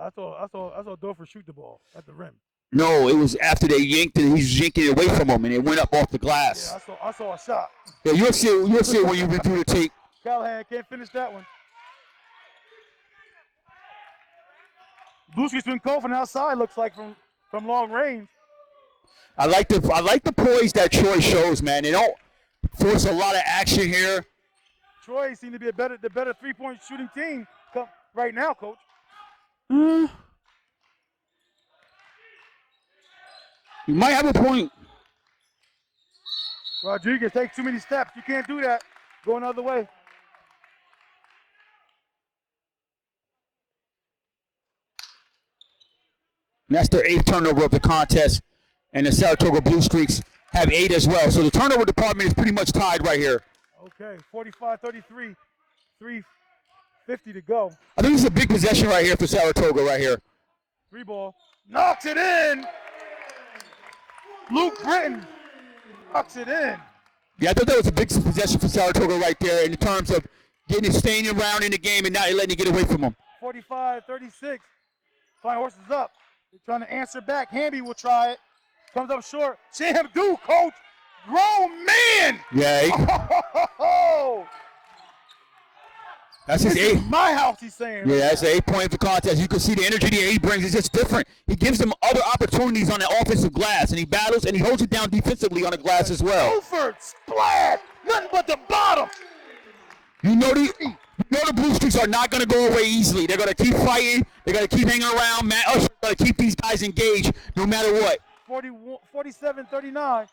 I saw Dofer shoot the ball at the rim. No, it was after they yanked it. He's yanking it away from him, and it went up off the glass. Yeah, I saw a shot. Yeah, you'll see it when you review the tape. Callahan can't finish that one. Blue Streaks been cold from outside, looks like from long range. I like the poise that Troy shows, man. They don't force a lot of action here. Troy seems to be the better three-point shooting team right now, Coach. You might have a point. Rodriguez takes too many steps. You can't do that. Go another way. And that's their 8th turnover of the contest. And the Saratoga Blue Streaks have 8 as well. So the turnover department is pretty much tied right here. Okay, 45-33, 3:50 to go. I think this is a big possession right here for Saratoga right here. 3-ball. Knocks it in. Luke Britton knocks it in. Yeah, I thought that was a big possession for Saratoga right there in terms of getting it, staying around in the game and not letting it get away from them. 45-36. Flying Horses up. They're trying to answer back. Hamby will try it. Comes up short. Shamdu, Coach. Grown man. Yeah. That's his This is 8th. my house, he's saying. Yeah, that's the 8 point of the contest. You can see the energy that he brings is just different. He gives them other opportunities on the offensive glass, and he battles and he holds it down defensively on the glass as well. Over, splash, nothing but the bottom. You know the Blue Streaks are not going to go away easily. They're going to keep fighting. They're going to keep hanging around. Matt Usher's going to keep these guys engaged no matter what. 47-39.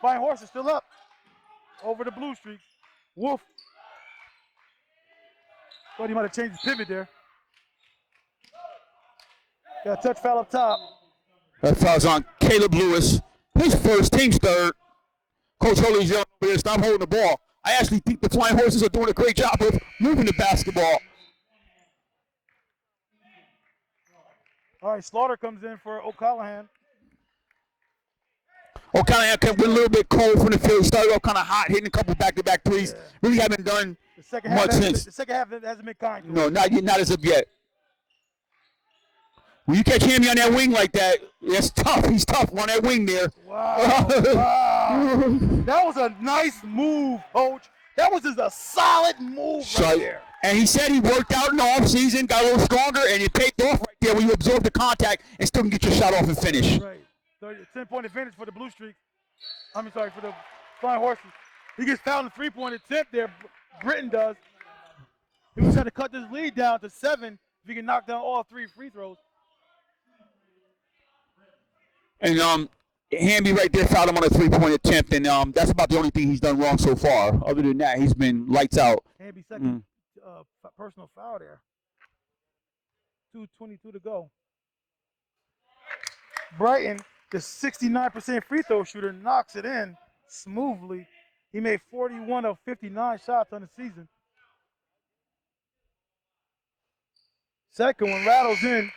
Flying Horses still up over the Blue Streaks. Wolf. Thought he might have changed his pivot there. Got a touch foul up top. That foul's on Caleb Lewis. His first, team's third. Coach Hurley's yelling over here, stop holding the ball. I actually think the Flying Horses are doing a great job of moving the basketball. All right, Slaughter comes in for O'Callahan. O'Connor went a little bit cold from the field. Started off kind of hot, hitting a couple back-to-back threes. Yeah. Really haven't done The second much half, since. The second half hasn't been kind. No, not as of yet. When you catch Hammy on that wing like that, that's tough. He's tough on that wing there. Wow. Wow. That was a nice move, Coach. That was just a solid move right there. And he said he worked out in the offseason, got a little stronger, and it paid off right there when you absorb the contact and still can get your shot off and finish. Right. 10-point advantage for the Blue Streaks. For the Flying Horses. He gets fouled in the 3-point attempt there. Britton does. He was trying to cut this lead down to 7 if he can knock down all 3 free throws. And Hamby right there fouled him on a 3-point attempt, and that's about the only thing he's done wrong so far. Other than that, he's been lights out. Hamby second personal foul there. 2:22 to go. Brighton, the 69% free throw shooter, knocks it in smoothly. He made 41 of 59 shots on the season. Second one rattles in.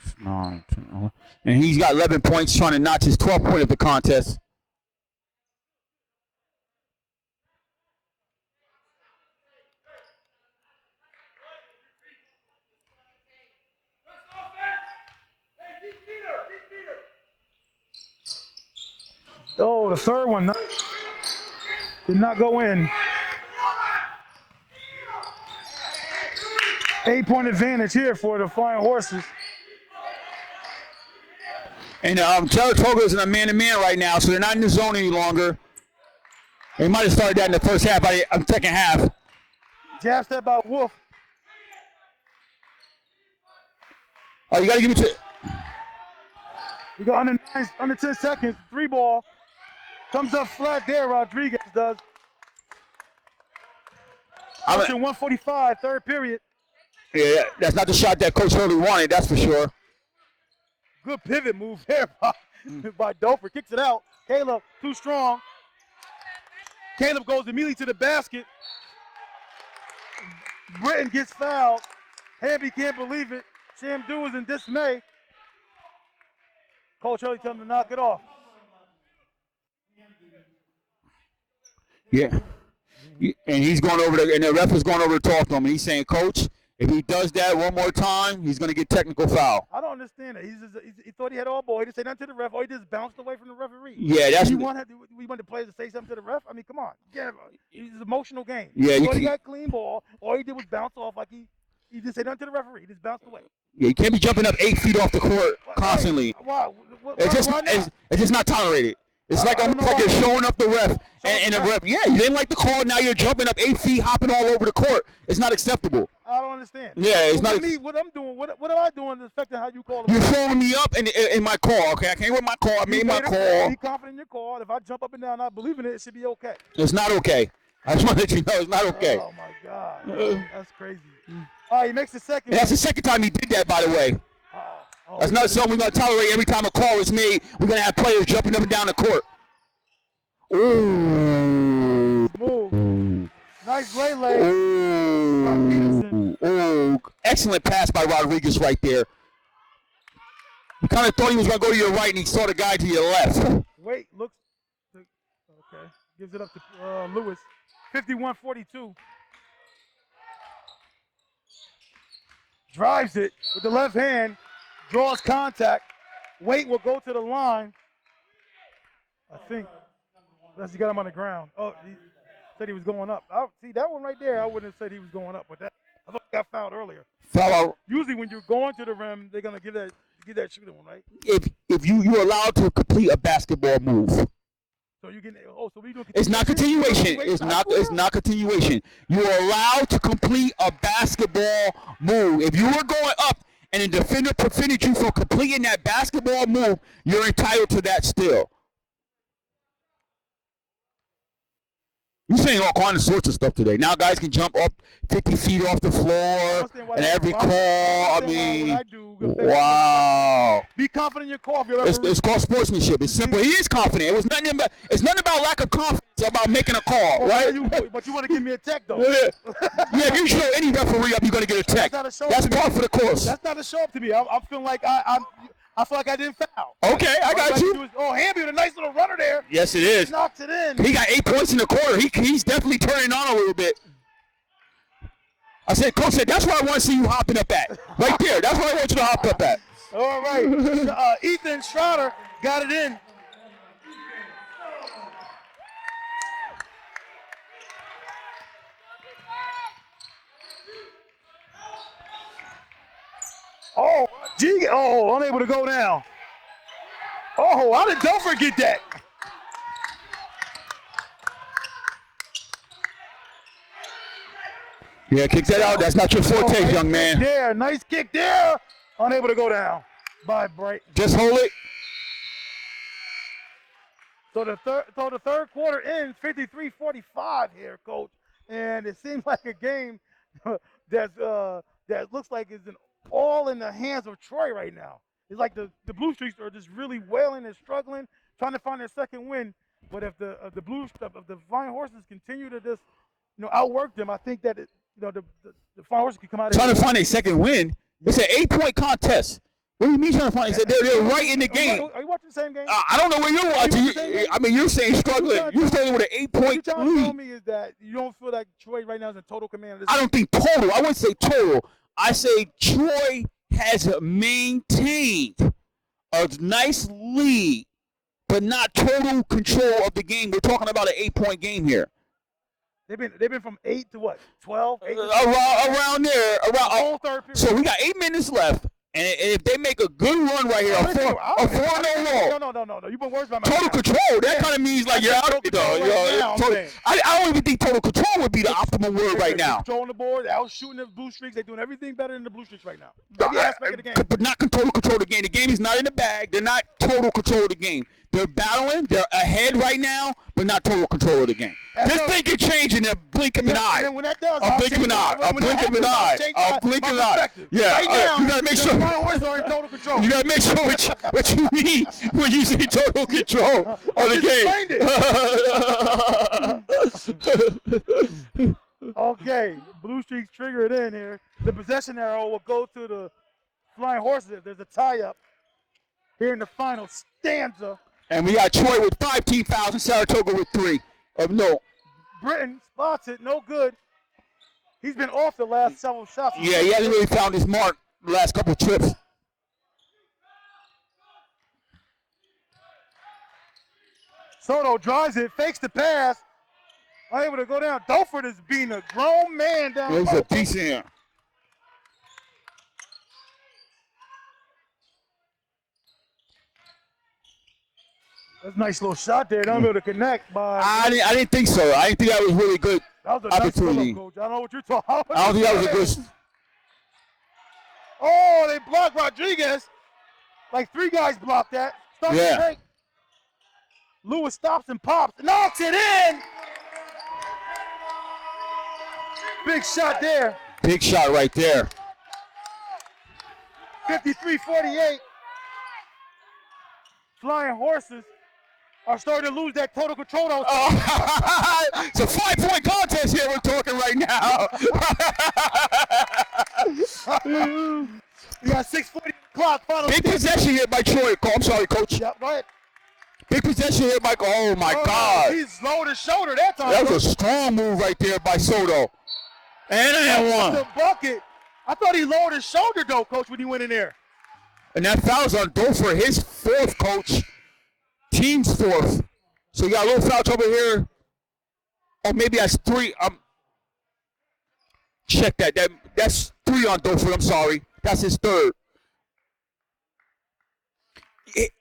6, 9, 10, 11. And he's got 11 points, trying to notch his 12th point of the contest. Oh, the third one did not go in. 8-point advantage here for the Flying Horses. And Saratoga is in a man-to-man right now, so they're not in the zone any longer. They might have started that in the first half, second half. Jab step by Wolf. Oh, you got to give it to... We got under 10 seconds. 3 ball. Comes up flat there, Rodriguez does. Pushing 145, third period. Yeah, that's not the shot that Coach Hurley wanted, that's for sure. Good pivot move there by Doper. Kicks it out. Caleb, too strong. Caleb goes immediately to the basket. Britton gets fouled. Hamby can't believe it. Shamdu is in dismay. Coach Hurley tells him to knock it off. Yeah. And he's going over there, and the ref is going over to talk to him, and he's saying, Coach, if he does that one more time, he's going to get technical foul. I don't understand that. He thought he had all ball. He didn't say nothing to the ref, or he just bounced away from the referee. Yeah, that's... We want the players to say something to the ref? I mean, come on. Yeah, it's an emotional game. Yeah, he thought he got clean ball. All he did was bounce off like he didn't say nothing to the referee. He just bounced away. Yeah, you can't be jumping up 8 feet off the court constantly. Why? It's just not tolerated. It's like you're showing up the ref, and the ref, yeah, you didn't like the call, now you're jumping up 8 feet, hopping all over the court. It's not acceptable. I don't understand. Yeah, it's not. What I'm doing, what am I doing that's affecting how you call it? You're showing me up in my call, okay? I came with my call, I made my call. Be confident in your call. If I jump up and down and I believe in it, it should be okay. It's not okay. I just want to let you know it's not okay. Oh, my God. That's crazy. All right, he makes the second. And that's the second time he did that, by the way. That's not something we're going to tolerate every time a call is made. We're going to have players jumping up and down the court. Ooh. Move. Nice lay. Ooh. Excellent pass by Rodriguez right there. You kind of thought he was going to go to your right, and he saw the guy to your left. Wait, looks. Okay. Gives it up to Lewis. 51-42. Drives it with the left hand. Draws contact. Wait will go to the line. I think. Unless he got him on the ground. Oh, he said he was going up. See, that one right there, I wouldn't have said he was going up. But I thought he got fouled earlier. Foul out. Usually when you're going to the rim, they're going to give that shooter one, right? If you're allowed to complete a basketball move. So you can. Oh, so we doing? It's not continuation. It's not continuation. You are allowed to complete a basketball move. If you were going up and a defender prevented you from completing that basketball move, you're entitled to that still. You're saying all kinds of sorts of stuff today. Now guys can jump up 50 feet off the floor and every call. I mean, wow. Be confident in your call. If you're ever It's called sportsmanship. It's simple. He is confident. It's nothing about lack of confidence. It's about making a call, right? But you want to give me a tech, though. Yeah, if you show any referee up, you're going to get a tech. That's part for the course. That's not a show up to me. I'm feeling like I feel like I didn't foul. Okay, I got you. Hamby with a nice little runner there. Yes, it is. He knocks it in. He got 8 points in the quarter. He's definitely turning on a little bit. I said, Coach said, that's where I want to see you hopping up at. Right there. That's where I want you to hop up at. All right. Ethan Schroeder got it in. Unable to go down. Oh, how did Dover get that? Yeah, kick that out. That's not your forte, young man. There, nice kick there. Unable to go down by Bright. Just hold it. So the third quarter ends 53-45 here, Coach, and it seems like a game that looks like it's all in the hands of Troy right now. It's like the Blue Streaks are just really wailing and struggling, trying to find their second win. But if the Flying Horses continue to just outwork them, I think that the Flying Horses can come out. Trying to find a second win. It's an 8-point contest. What do you mean trying to find? They're right in the game. Are you watching the same game? I don't know where you're watching. I mean, you're saying struggling. You're saying with an 8-point lead. What you're trying to tell lead. me is that you don't feel like Troy right now is in total command of this. I don't think total. I wouldn't say total. I say Troy has maintained a nice lead, but not total control of the game. We're talking about an 8-point game here. They've been from 8 to what? 12? Around there. Whole third period. So we got 8 minutes left. And if they make a good run right here, a 4-0 wall. No. You've been worried about my total control. That kind of means like you're out of it, though. I don't even think total control would be the optimal word right now. Controlling the board, out shooting the Blue Streaks. They're doing everything better than the Blue Streaks right now. Every aspect of the game. But not total control of the game. The game is not in the bag. They're not total control of the game. They're battling. They're ahead right now, but not total control of the game. This thing can change in a blink of an eye. And when that does, A blink of an eye. A blink of an eye. A blink of an eye. Yeah. Right now, you gotta make sure. Are in total control. You gotta make sure what you mean when you say total control of the game. Okay, Blue Streaks trigger it in here. The possession arrow will go to the Flying Horses. There's a tie-up here in the final stanza. And we got Troy with 5 team fouls and Saratoga with 3. No. Britton spots it, no good. He's been off the last several shots. Yeah, he hasn't really found his mark the last couple of trips. Soto drives it, fakes the pass. Unable to go down. Dolford is being a grown man down. There's a piece in here. That's a nice little shot there. Don't be able to connect. I didn't think so. I didn't think that was really good that was a opportunity. Nice coach. I don't know what you're talking about. I don't think that was a good. Oh, they blocked Rodriguez. Like 3 guys blocked that. Starts to break. Lewis stops and pops. Knocks it in. Big shot there. Big shot right there. 53-48. Flying Horses are starting to lose that total control. It's a 5-point contest here we're talking right now. We got 6:40 clock. Final Big possession here by Troy. I'm sorry, Coach. Yep, go ahead. Big possession here by. Oh my God. He's lowered his shoulder that time. That was a strong move right there by Soto. And one. The bucket. I thought he lowered his shoulder though, Coach, when he went in there. And that foul's on Dofer, his 4th, Coach. Team's 4th. So you got a little foul trouble here. Oh, maybe that's 3. Check that. That's 3 on Dofer. I'm sorry. That's his 3rd.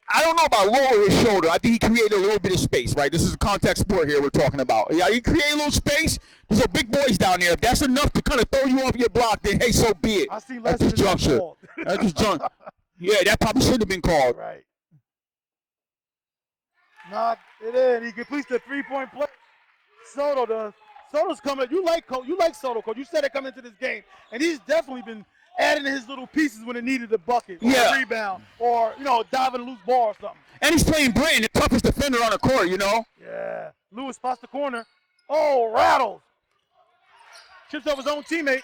I don't know about lowering his shoulder. I think he created a little bit of space, right? This is a contact sport here we're talking about. Yeah, he created a little space. There's a big boys down there. If that's enough to kind of throw you off your block, then hey, so be it. I see At this juncture. At this juncture. Yeah, that probably should have been called. Right. Knocked it in. He completes the 3-point play. Soto does. Soto's coming. You like Soto, coach. You said it coming into this game, and he's definitely been adding his little pieces when it needed a bucket, or a rebound, or diving a loose ball or something. And he's playing Britton, the toughest defender on the court, Yeah. Lewis spots the corner. Oh, rattles. Chips off his own teammate.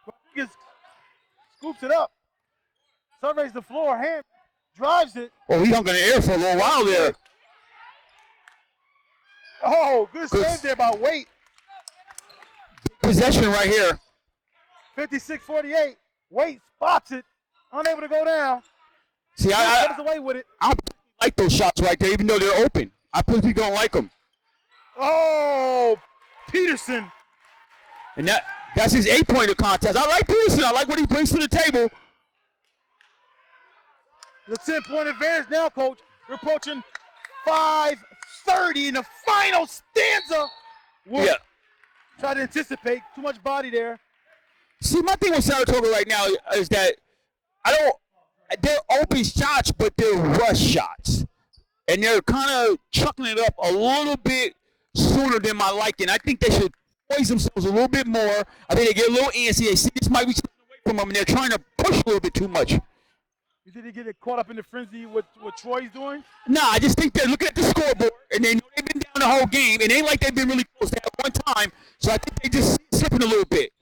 Rodriguez scoops it up. Surveys the floor. Hand drives it. Oh, he hung in the air for a little while there. Oh, good save there by Waite. Possession right here. 56-48. Waite spots it. Unable to go down. See, Comes away with it. I like those shots right there, even though they're open. I personally don't like them. Oh, Peterson. And that's his 8-pointer contest. I like Peterson. I like what he brings to the table. The 10-point advantage now, coach. We're approaching 5:30 in the final stanza. Wolf try to anticipate. Too much body there. See, my thing with Saratoga right now is that they're open shots, but they're rush shots. And they're kind of chucking it up a little bit sooner than my liking. I think they should poise themselves a little bit more. I think they get a little antsy. They see this might be taken away from them, and they're trying to push a little bit too much. You think they get caught up in the frenzy what Troy's doing? Nah, I just think they're looking at the scoreboard, and they know they've been down the whole game. It ain't like they've been really close. They had one time, so I think they just slipping a little bit.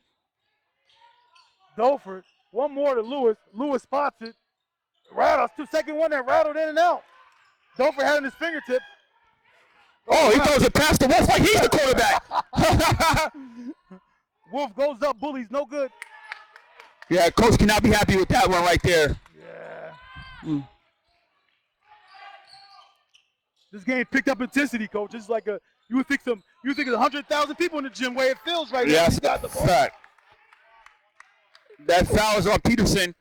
Dolford, one more to Lewis. Lewis spots it. Rattles, 2-second one that rattled in and out. Dolford had it in his fingertips. Oh, he throws it past the Wolf like he's the quarterback. Wolf goes up, bullies, no good. Yeah, coach cannot be happy with that one right there. Yeah. This game picked up intensity, coach. It's like you would think 100,000 people in the gym where it feels right now. Yes, that's a fact. That foul is on Peterson.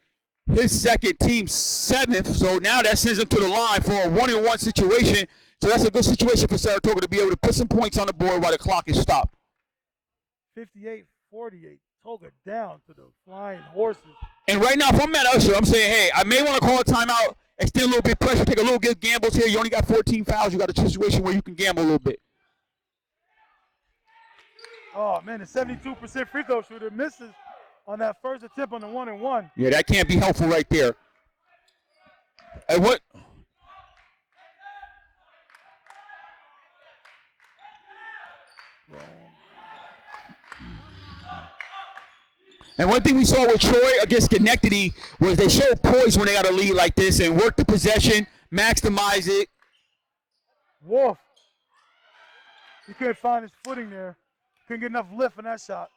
His second, team 7th. So now that sends him to the line for a 1-on-1 situation. So that's a good situation for Saratoga to be able to put some points on the board while the clock is stopped. 58-48. Toga down to the flying horses. And right now, if I'm Matt Usher, I'm saying, hey, I may want to call a timeout, extend a little bit of pressure, take a little good gambles here. You only got 14 fouls. You got a situation where you can gamble a little bit. Oh, man, the 72% free throw shooter misses on that first attempt on the 1-and-1. Yeah, that can't be helpful right there. And what? And one thing we saw with Troy against Schenectady was they showed poise when they got a lead like this and work the possession, maximize it. Wolf. He couldn't find his footing there. Couldn't get enough lift in that shot.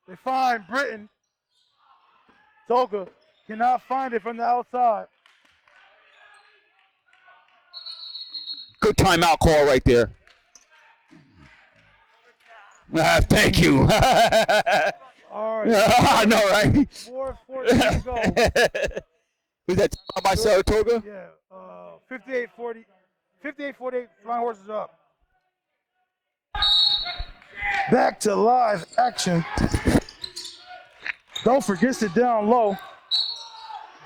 They find Britton. Toga cannot find it from the outside. Good timeout call right there. Thank you. All right. I know, right? 4:14 to go. Was that timeout by Saratoga? Yeah. 58-40. 58-48. Flying horses up. Back to live action. Don't forget it down low.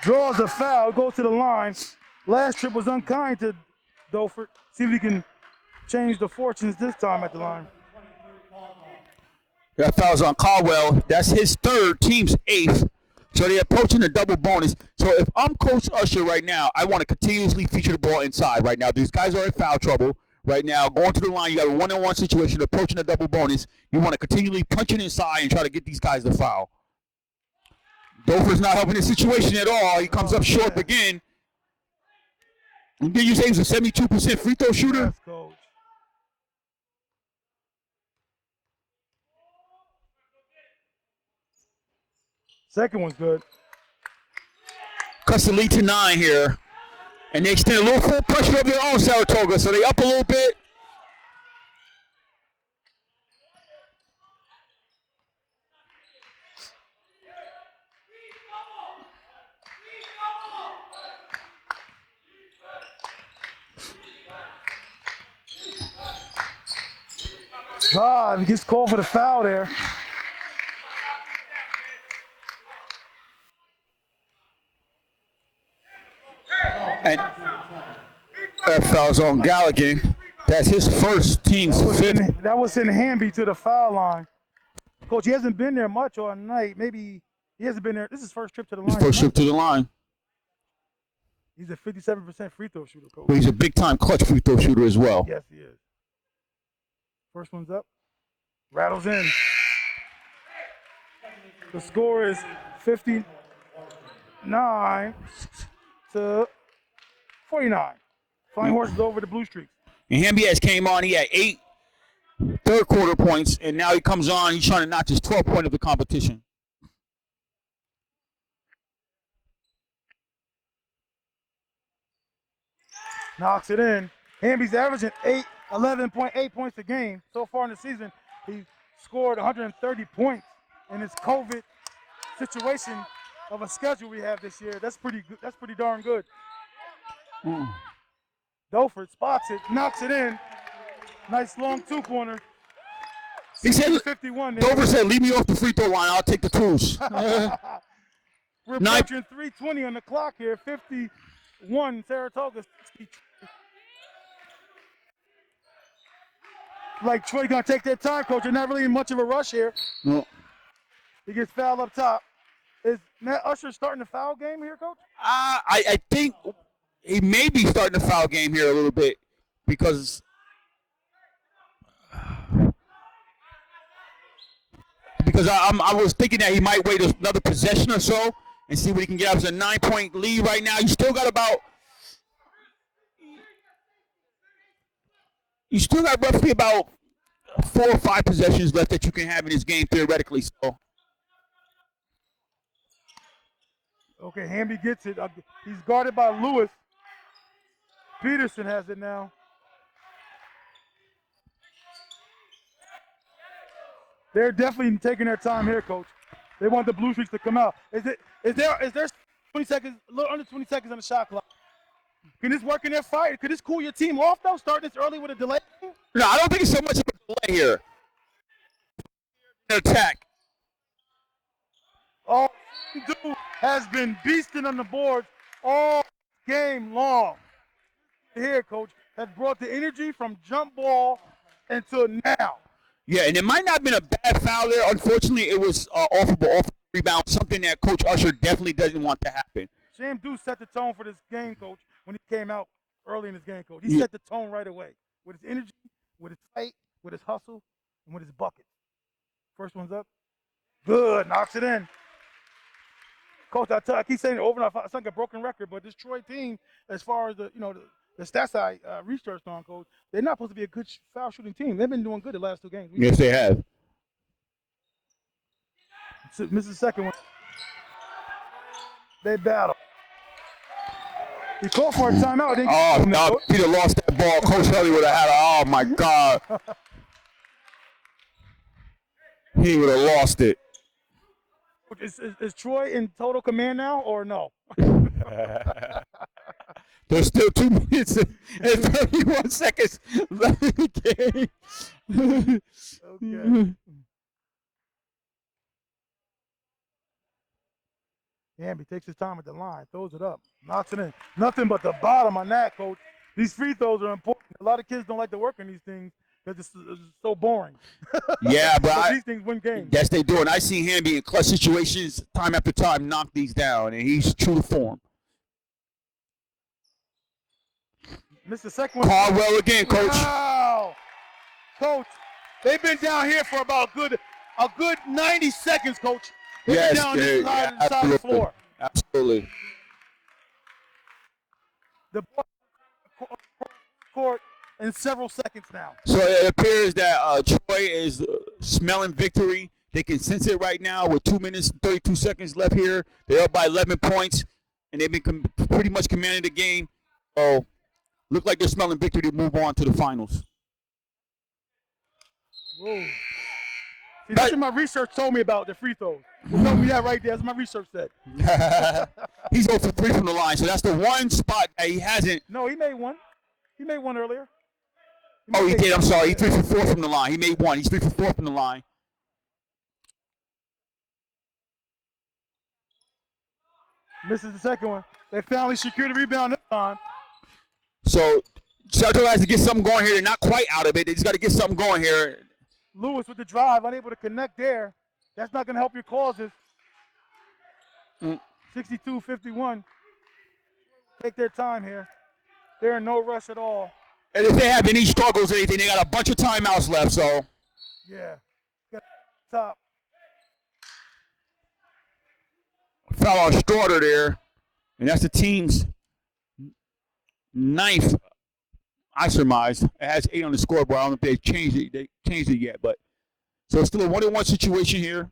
Draws a foul, goes to the line. Last trip was unkind to Dolford. See if he can change the fortunes this time at the line. That foul's on Caldwell. That's his 3rd, team's 8th. So they're approaching the double bonus. So if I'm Coach Usher right now, I want to continuously feature the ball inside right now. These guys are in foul trouble right now. Going to the line, you got a 1-on-1 situation, approaching the double bonus. You want to continually punch it inside and try to get these guys to foul. Dolford's not helping the situation at all. He comes up short again. And then you say he's a 72% free throw shooter? Yes, coach. Second one's good. Cuts the lead to 9 here. And they extend a little full pressure of their own, Saratoga. So they up a little bit. He gets called for the foul there. And that foul's on Galligan. That's his first team's fifth. That was sending Hamby to the foul line. Coach, he hasn't been there much all night. Maybe he hasn't been there. This is his first trip to the line. His first trip to the line. He's a 57% free throw shooter, Coach. But he's a big-time clutch free throw shooter as well. Yes, he is. First one's up. Rattles in. The score is 59 to 49. Flying Horses over the Blue Streaks. And Hamby has came on. He had 8 third-quarter points, and now he comes on. He's trying to knock his 12th point of the competition. Knocks it in. Hamby's averaging 11.8 points a game. So far in the season, he scored 130 points in this COVID situation of a schedule we have this year. That's pretty good. That's pretty darn good. Dofer spots it, knocks it in. Nice long two-pointer. He said, 51. Dover said, leave me off the free throw line. I'll take the tools. We're approaching 3:20 on the clock here. 51, Saratoga. Like Troy gonna take their time, Coach. They're not really in much of a rush here. No. He gets fouled up top. Is Matt Usher starting the foul game here, Coach? I think he may be starting the foul game here a little bit because I was thinking that he might wait another possession or so and see what he can get out. It's a 9-point lead right now. You still got roughly about 4 or 5 possessions left that you can have in this game theoretically. So. Okay, Hamby gets it. He's guarded by Lewis. Peterson has it now. They're definitely taking their time here, Coach. They want the Blue Streaks to come out. Is there 20 seconds, a little under 20 seconds on the shot clock? Can this work in their fight? Could this cool your team off though? Start this early with a delay? No, I don't think it's so much of a delay here. Attack. All dude has been beasting on the boards all game long. Here, Coach, has brought the energy from jump ball until now. Yeah, and it might not have been a bad foul there. Unfortunately, it was off rebound, something that Coach Usher definitely doesn't want to happen. Sham Deuce set the tone for this game, Coach, when he came out early in this game, Coach. He set the tone right away with his energy, with his fight, with his hustle, and with his bucket. First one's up. Good, knocks it in. Coach, I keep saying it over and over. It's like a broken record, but this Troy team, as far as the stats I researched on, Coach, they're not supposed to be a good foul shooting team. They've been doing good the last 2 games. Yes, they have. Misses the second one. They battle. He called for a timeout. Oh, no, Peter lost that ball. Coach Hurley would have had oh, my God. He would have lost it. Is Troy in total command now or no? There's still 2 minutes and 31 seconds left in the game. Okay. Hamby takes his time at the line, throws it up, knocks it in. Nothing but the bottom on that, Coach. These free throws are important. A lot of kids don't like to work on these things because it's so boring. Yeah, but these things win games. Yes, they do. And I see Hamby in clutch situations time after time knock these down, and he's true to form. Missed the second one. Caldwell again, Coach. Wow. Coach, they've been down here for about a good 90 seconds, Coach. They've been down this side of the floor. Absolutely. The ball court in several seconds now. So it appears that Troy is smelling victory. They can sense it right now with 2 minutes and 32 seconds left here. They're up by 11 points, and they've been pretty much commanding the game. So look like they're smelling victory to move on to the finals. Whoa. See, that's what my research told me about the free throws. It told me that right there. That's what my research said. He's 0 for 3 from the line, so that's the one spot that he hasn't. No, he made one. He made one earlier. He did. I'm sorry. He's 3 for 4 from the line. He made one. He's 3 for 4 from the line. Misses the second one. They finally secured the rebound this time. So Saratoga has to get something going here. They're not quite out of it. They just got to get something going here. Lewis with the drive, unable to connect there. That's not going to help your causes. 62-51. Take their time here. They're in no rush at all. And if they have any struggles or anything, they got a bunch of timeouts left. So Yeah. Got top. foul on Straughter there, and that's the team's ninth. I surmise it has 8 on the scoreboard. I don't know if they changed it. They changed it yet, but so it's still a 1-1 situation here.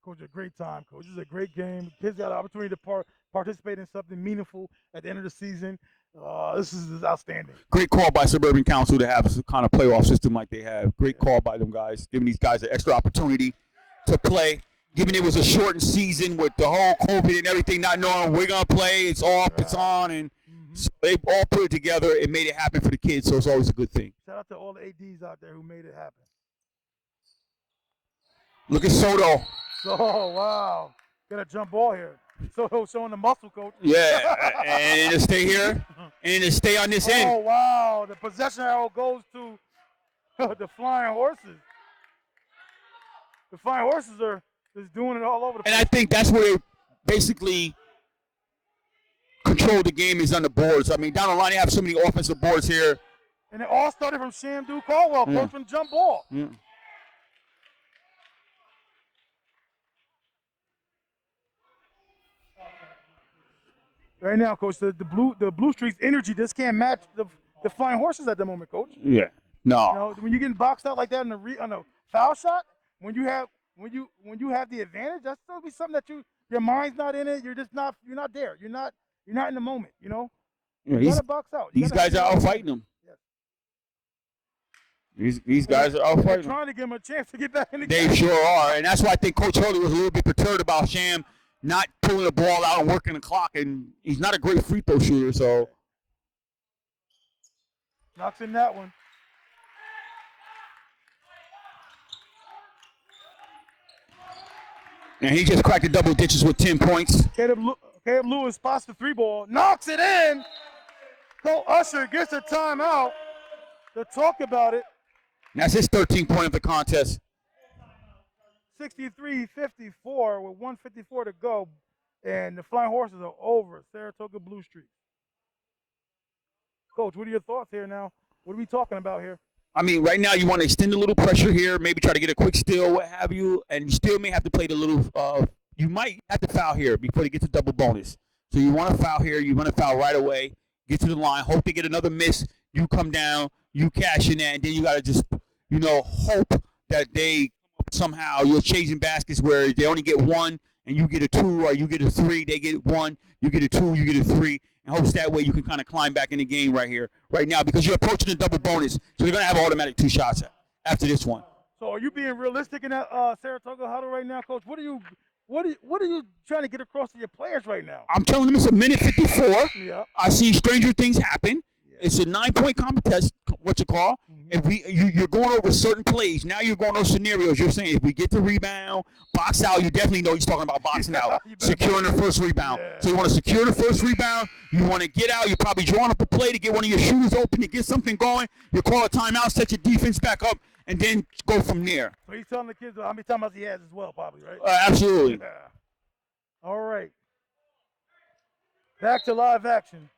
Coach, a great time, Coach. This is a great game. Kids got an opportunity to participate in something meaningful at the end of the season. This is outstanding. Great call by Suburban Council to have a kind of playoff system like they have. Great call by them guys, giving these guys an extra opportunity to play. Given it was a shortened season with the whole COVID and everything, not knowing we're going to play, it's off, it's on, and so they all put it together and made it happen for the kids, so it's always a good thing. Shout out to all the ADs out there who made it happen. Look at Soto. So, wow. Got a jump ball here. Soto showing the muscle, Coach. Yeah, and to stay here, and to stay on this end. Oh, wow. The possession arrow goes to the Flying Horses. The Flying Horses are just doing it all over the place. And I think that's where they basically control the game is on the boards. I mean, down the line, they have so many offensive boards here. And it all started from Shamdu Caldwell, Coach, from jump ball. Yeah. Right now, Coach, the Blue Streaks energy just can't match the Flying Horses at the moment, Coach. Yeah. No. You know, when you're getting boxed out like that on a foul shot, when you have the advantage, that's still be something that your mind's not in it. You're not there. You're not in the moment. You know. Yeah, You gotta box out. These guys are out fighting them. Yes. These guys are out They're fighting them. trying to give them a chance to get back in the game. They sure are, and that's why I think Coach Hurley was a little bit perturbed about Sham not pulling the ball out and working the clock, and he's not a great free throw shooter, so. Knocks in that one. And he just cracked the double ditches with 10 points. Caleb Lewis spots the 3-ball, knocks it in. Coach Usher gets a timeout to talk about it. And that's his 13th point of the contest. 63-54 with 1:54 to go, and the Flying Horses are over. Saratoga Blue Streaks. Coach, what are your thoughts here now? What are we talking about here? I mean, right now you want to extend a little pressure here, maybe try to get a quick steal, what have you, and you still may have to play the little you might have to foul here before they get to double bonus. So you want to foul here, you want to foul right away, get to the line, hope they get another miss, you come down, you cash in that, and then you got to just, hope that they somehow you're chasing baskets where they only get one and you get a 2 or you get a 3, they get 1, you get a 2, you get a 3, and hopes that way you can kind of climb back in the game right now because you're approaching the double bonus, so you're going to have automatic 2 shots after this one. So are you being realistic in that Saratoga huddle right now, Coach? What are you trying to get across to your players right now? I'm telling them it's a minute 54. Yeah. I see stranger things happen. It's a 9-point contest, If you're going over certain plays, now you're going over scenarios. You're saying if we get the rebound, box out, you definitely know he's talking about boxing out, securing the first rebound. Yeah. So you want to secure the first rebound. You want to get out. You're probably drawing up a play to get one of your shooters open to get something going. You call a timeout, set your defense back up, and then go from there. So he's telling the kids how many timeouts he has as well, probably, right? Absolutely. Yeah. All right. Back to live action.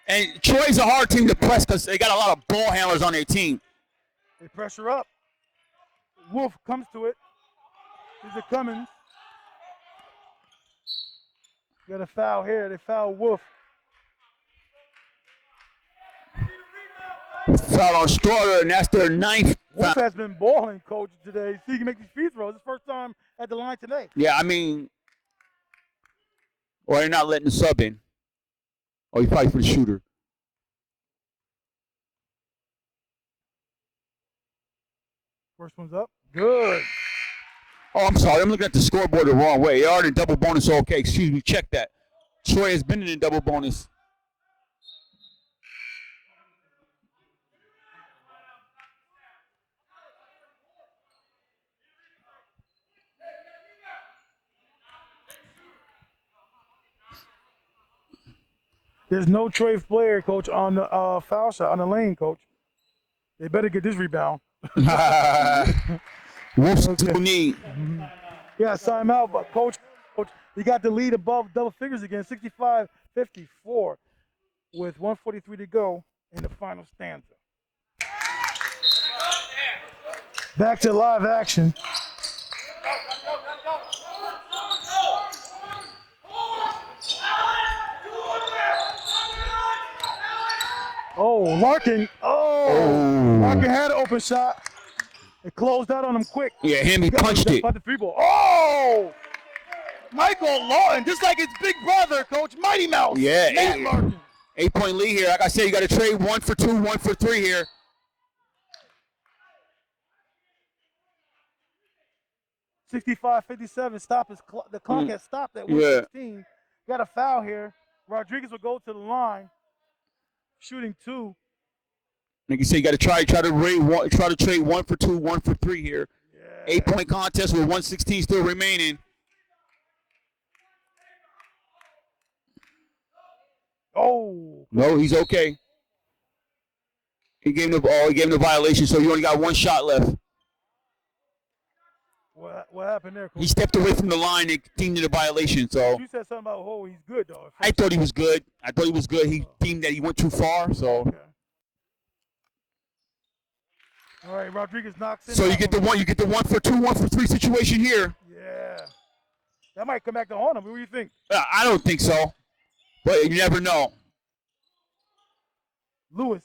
And Troy's a hard team to press because they got a lot of ball handlers on their team. They pressure up. Wolf comes to it. Here's a Cummins. Got a foul here. They foul Wolf. Foul on Straughter, and that's their 9th. Wolf has been balling, Coach, today. See, he can make these free throws. His first time at the line today. Yeah, I mean, or they're not letting the sub in. Oh, he's probably for the shooter. First one's up. Good. Oh, I'm sorry. I'm looking at the scoreboard the wrong way. They are in double bonus. Okay, excuse me. Check that. Troy has been in double bonus. There's no Troy player, coach, on the foul shot, on the lane, coach. They better get this rebound. Wolves still need. Yeah, sign him out, but coach, he got the lead above double figures again, 65-54, with 1:43 to go in the final stanza. Back to live action. Oh, Larkin. Oh, Larkin had an open shot. It closed out on him quick. Yeah, Hammy punched it. The three ball. Oh! Michael Lawton, just like his big brother, Coach Mighty Mouse. Yeah, Matt Larkin. 8-point lead here. Like I said, you got to trade 1 for 2, 1 for 3 here. 65-57. The clock has stopped at 116. Got a foul here. Rodriguez will go to the line, shooting 2. Like you say, you got to try to trade 1 for 2, 1 for 3 here. Yeah. 8-point contest with 116 still remaining. Oh. No, he's okay. He gave him the violation, so you only got 1 shot left. What happened there, Coach? He stepped away from the line and deemed it a violation. So you said something about he's good though. I thought he was good. He deemed that he went too far. So. Okay. All right, Rodriguez knocks in. So you get the 1 for 2, 1 for 3 situation here. Yeah. That might come back to haunt him. What do you think? I don't think so, but you never know. Lewis,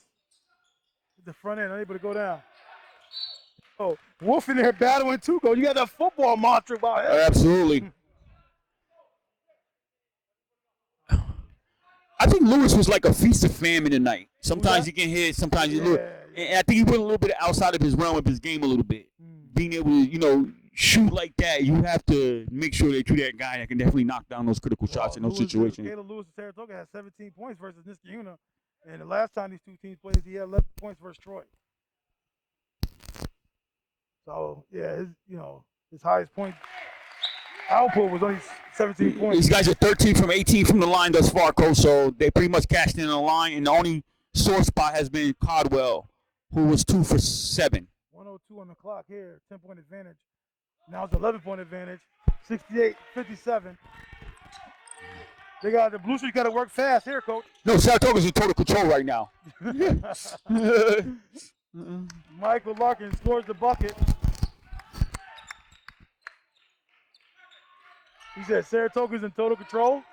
the front end, unable to go down. Oh, Wolf in there battling too, Coach. You got that football mantra about him. Absolutely. I think Lewis was like a feast of famine tonight. Sometimes he can hit, sometimes he lose. And I think he went a little bit outside of his realm of his game a little bit. Being able to, shoot like that, you have to make sure that you're that guy that can definitely knock down those critical shots in those situations. Caleb Lewis of Saratoga had 17 points versus Niskayuna. And the last time these two teams played, he had 11 points versus Troy. So, yeah, his highest point output was only 17 points. These guys are 13 from 18 from the line thus far, Coach, so they pretty much cashed in on the line, and the only sore spot has been Caldwell, who was 2 for 7. 102 on the clock here, 10-point advantage. Now it's 11-point advantage, 68-57. They got the Blue Streaks got to work fast here, Coach. No, Saratoga's in total control right now. Michael Larkin scores the bucket. He said Saratoga's in total control?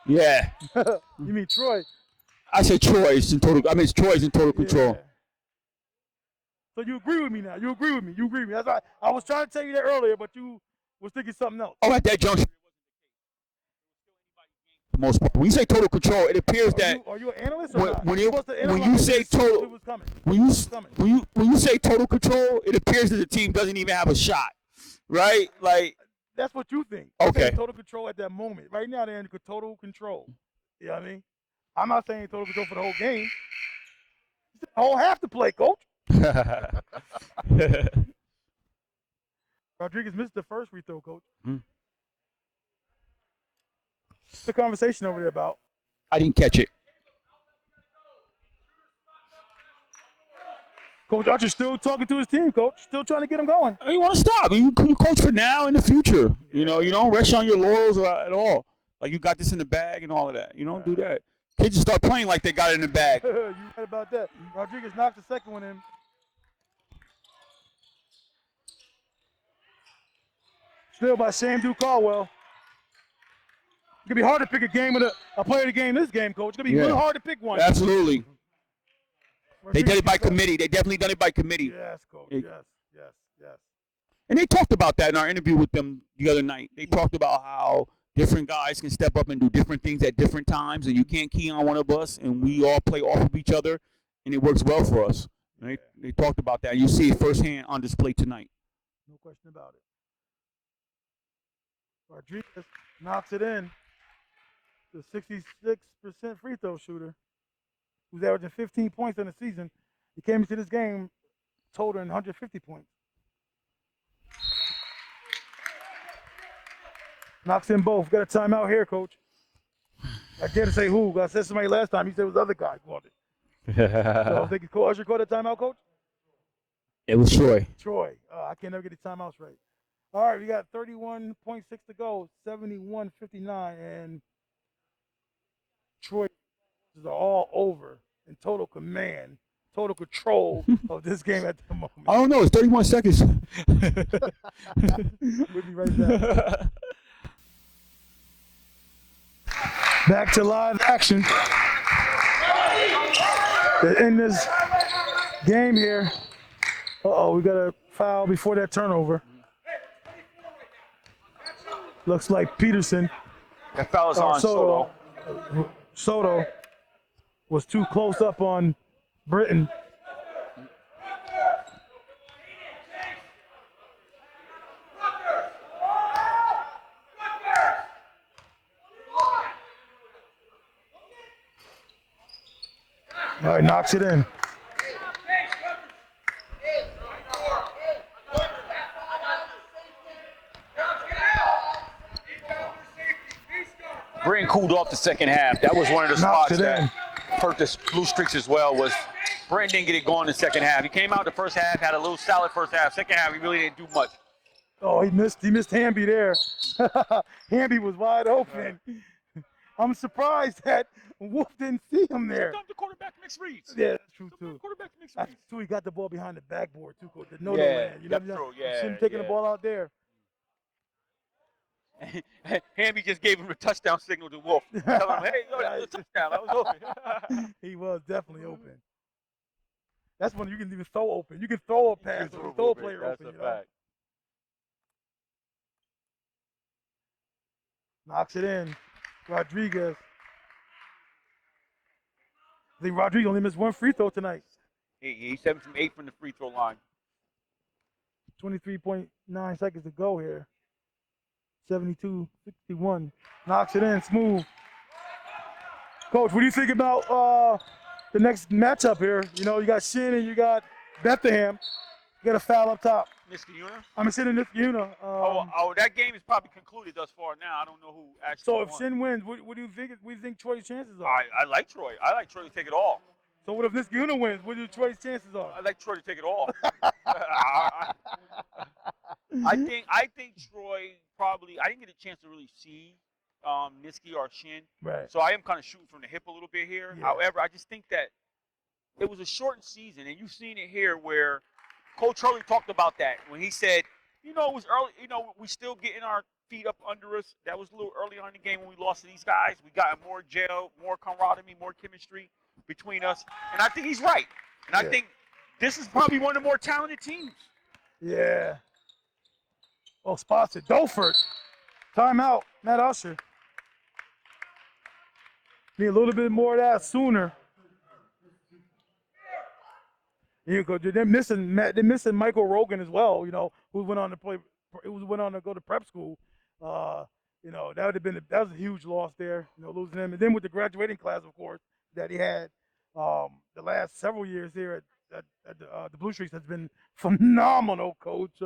Yeah. You mean Troy? I said Troy's in total. I mean, Troy's in total control. So you agree with me now? You agree with me? That's why I was trying to tell you that earlier, but you was thinking something else. Oh, at that junction. For the most part. When you say total control, it appears that. Are you an analyst or not? When you say total, when you say total control, it appears that the team doesn't even have a shot, right? Like. That's what you think. Okay. Total control at that moment. Right now, they're in total control. You know what I mean? I'm not saying total control for the whole game. The whole half to play, Coach. Rodriguez missed the first free throw, Coach. What's the conversation over there about? I didn't catch it. Coach Archer still talking to his team, Coach. Still trying to get him going. You want to stop. You coach for now and the future. You don't rest on your laurels at all. Like you got this in the bag and all of that. You don't do that. Kids just start playing like they got it in the bag. You right about that. Rodriguez knocked the second one in. Still by Shamdu Caldwell. It's going to be hard to pick a player of the game this game, Coach. It's going to be really hard to pick one. Absolutely. They did it by committee. They definitely done it by committee. Yes, Coach. Yes. And they talked about that in our interview with them the other night. They talked about how different guys can step up and do different things at different times, and you can't key on one of us, and we all play off of each other, and it works well for us. They talked about that. You see it firsthand on display tonight. No question about it. Rodriguez knocks it in. The 66% free throw shooter, who's averaging 15 points in the season. He came into this game totaling 150 points. Knocks in both. Got a timeout here, Coach. I can't say who. I said somebody last time. He said it was the other guy called it. So I was thinking, Coach Usher called that timeout, Coach? It was Troy. Troy. I can't never get the timeouts right. All right, we got 31.6 to go, 71-59, and Troy is all over in total command, total control of this game at the moment. I don't know. It's 31 seconds. We'll be right back. Back to live action. To end this game here. We got a foul before that turnover. Looks like Peterson. That foul is on Soto. Soto was too close up on Britton. All right, knocks it in. Britton cooled off the second half. That was one of the Knocks spots it that in. hurt the Blue Streaks as well. Was Britton didn't get it going in the second half. He came out the first half, had a little solid first half. Second half, he really didn't do much. Oh, he missed Hamby there. Hamby was wide open. I'm surprised that Wolf didn't see him there. Sometimes the quarterback makes reads. Yeah, that's true Sometimes too. the quarterback makes That's reads. true. He got the ball behind the backboard too. The no Yeah, land. You know, that's true. you Yeah, see him taking the yeah. ball out there. Hamby just gave him a touchdown signal to Wolf. Tell him, hey, yo, that was a touchdown. That was open. He was definitely open. That's when you can even throw open. You can throw a pass or throw a player That's open. a fact. Knocks it in. Rodriguez. I think Rodriguez only missed one free throw tonight. He's 7 from 8 from the free throw line. 23.9 seconds to go here. 72-61. Knocks it in. Smooth. Coach, what do you think about the next matchup here? You know, you got Shin and you got Bethlehem. You got a foul up top. Niskayuna? I'm sitting in Niskayuna. That game is probably concluded thus far now. I don't know who actually So if won. Shin wins, what do you think? What do you think Troy's chances are? I like Troy. I like Troy to take it all. So what if Niskayuna wins? What do Troy's chances are? I like Troy to take it all. I think Troy probably. I didn't get a chance to really see Niski or Shin, Right. so I am kind of shooting from the hip a little bit here. Yeah. However, I just think that it was a shortened season, and you've seen it here where Coach Hurley talked about that when he said, it was early. We still getting our feet up under us. That was a little early on in the game when we lost to these guys. We got more gel, more camaraderie, more chemistry between us, and I think he's right. And I think this is probably one of the more talented teams. Yeah. Oh, spots it. Dolford. Timeout. Matt Usher. Need a little bit more of that sooner. They're missing Michael Rogan as well. Who went on to go to prep school. That was a huge loss there. Losing him, and then with the graduating class, of course, that he had the last several years here at the Blue Streaks has been phenomenal, Coach.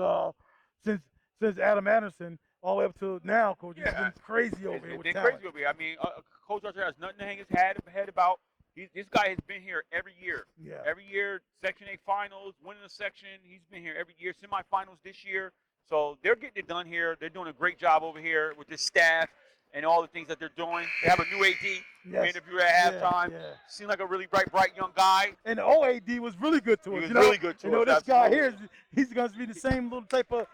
Since Adam Anderson all the way up to now, Coach, it's been crazy over here. It's been crazy over here. I mean, Coach Archer has nothing to hang his head about. This guy has been here every year. Yeah. Every year, Section 8 finals, winning the section. He's been here every year. Semifinals this year. So they're getting it done here. They're doing a great job over here with this staff and all the things that they're doing. They have a new AD. Yes. We interviewed at halftime. Yeah. Seemed like a really bright young guy. And the OAD was really good to us. He was really good to us, This guy absolutely. here, he's going to be the same little type of,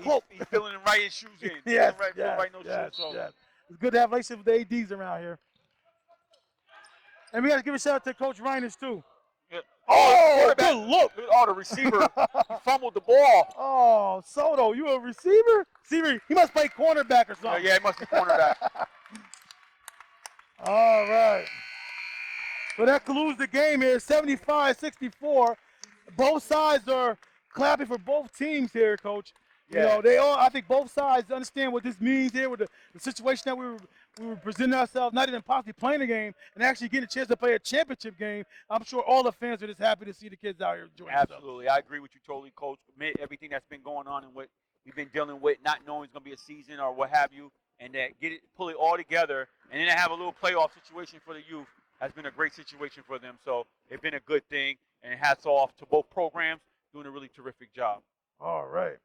quote. He's filling the right shoes in. Yes, Filling right shoes. So. yes. It's good to have relationships with the ADs around here. And we got to give a shout out to Coach Reiners, too. Yeah. Oh, good look. Oh, the receiver. He fumbled the ball. Oh, Soto, you a receiver? He must play cornerback or something. Yeah, he must be cornerback. All right. So that concludes the game here, 75-64. Both sides are clapping for both teams here, Coach. Yeah. I think both sides understand what this means here with the situation that we were presenting ourselves, not even possibly playing a game, and actually getting a chance to play a championship game. I'm sure all the fans are just happy to see the kids out here enjoying themselves. Absolutely. I agree with you totally, Coach. Amid everything that's been going on and what we've been dealing with, not knowing it's going to be a season or what have you, and that pull it all together, and then to have a little playoff situation for the youth has been a great situation for them. So it's been a good thing, and hats off to both programs doing a really terrific job. All right.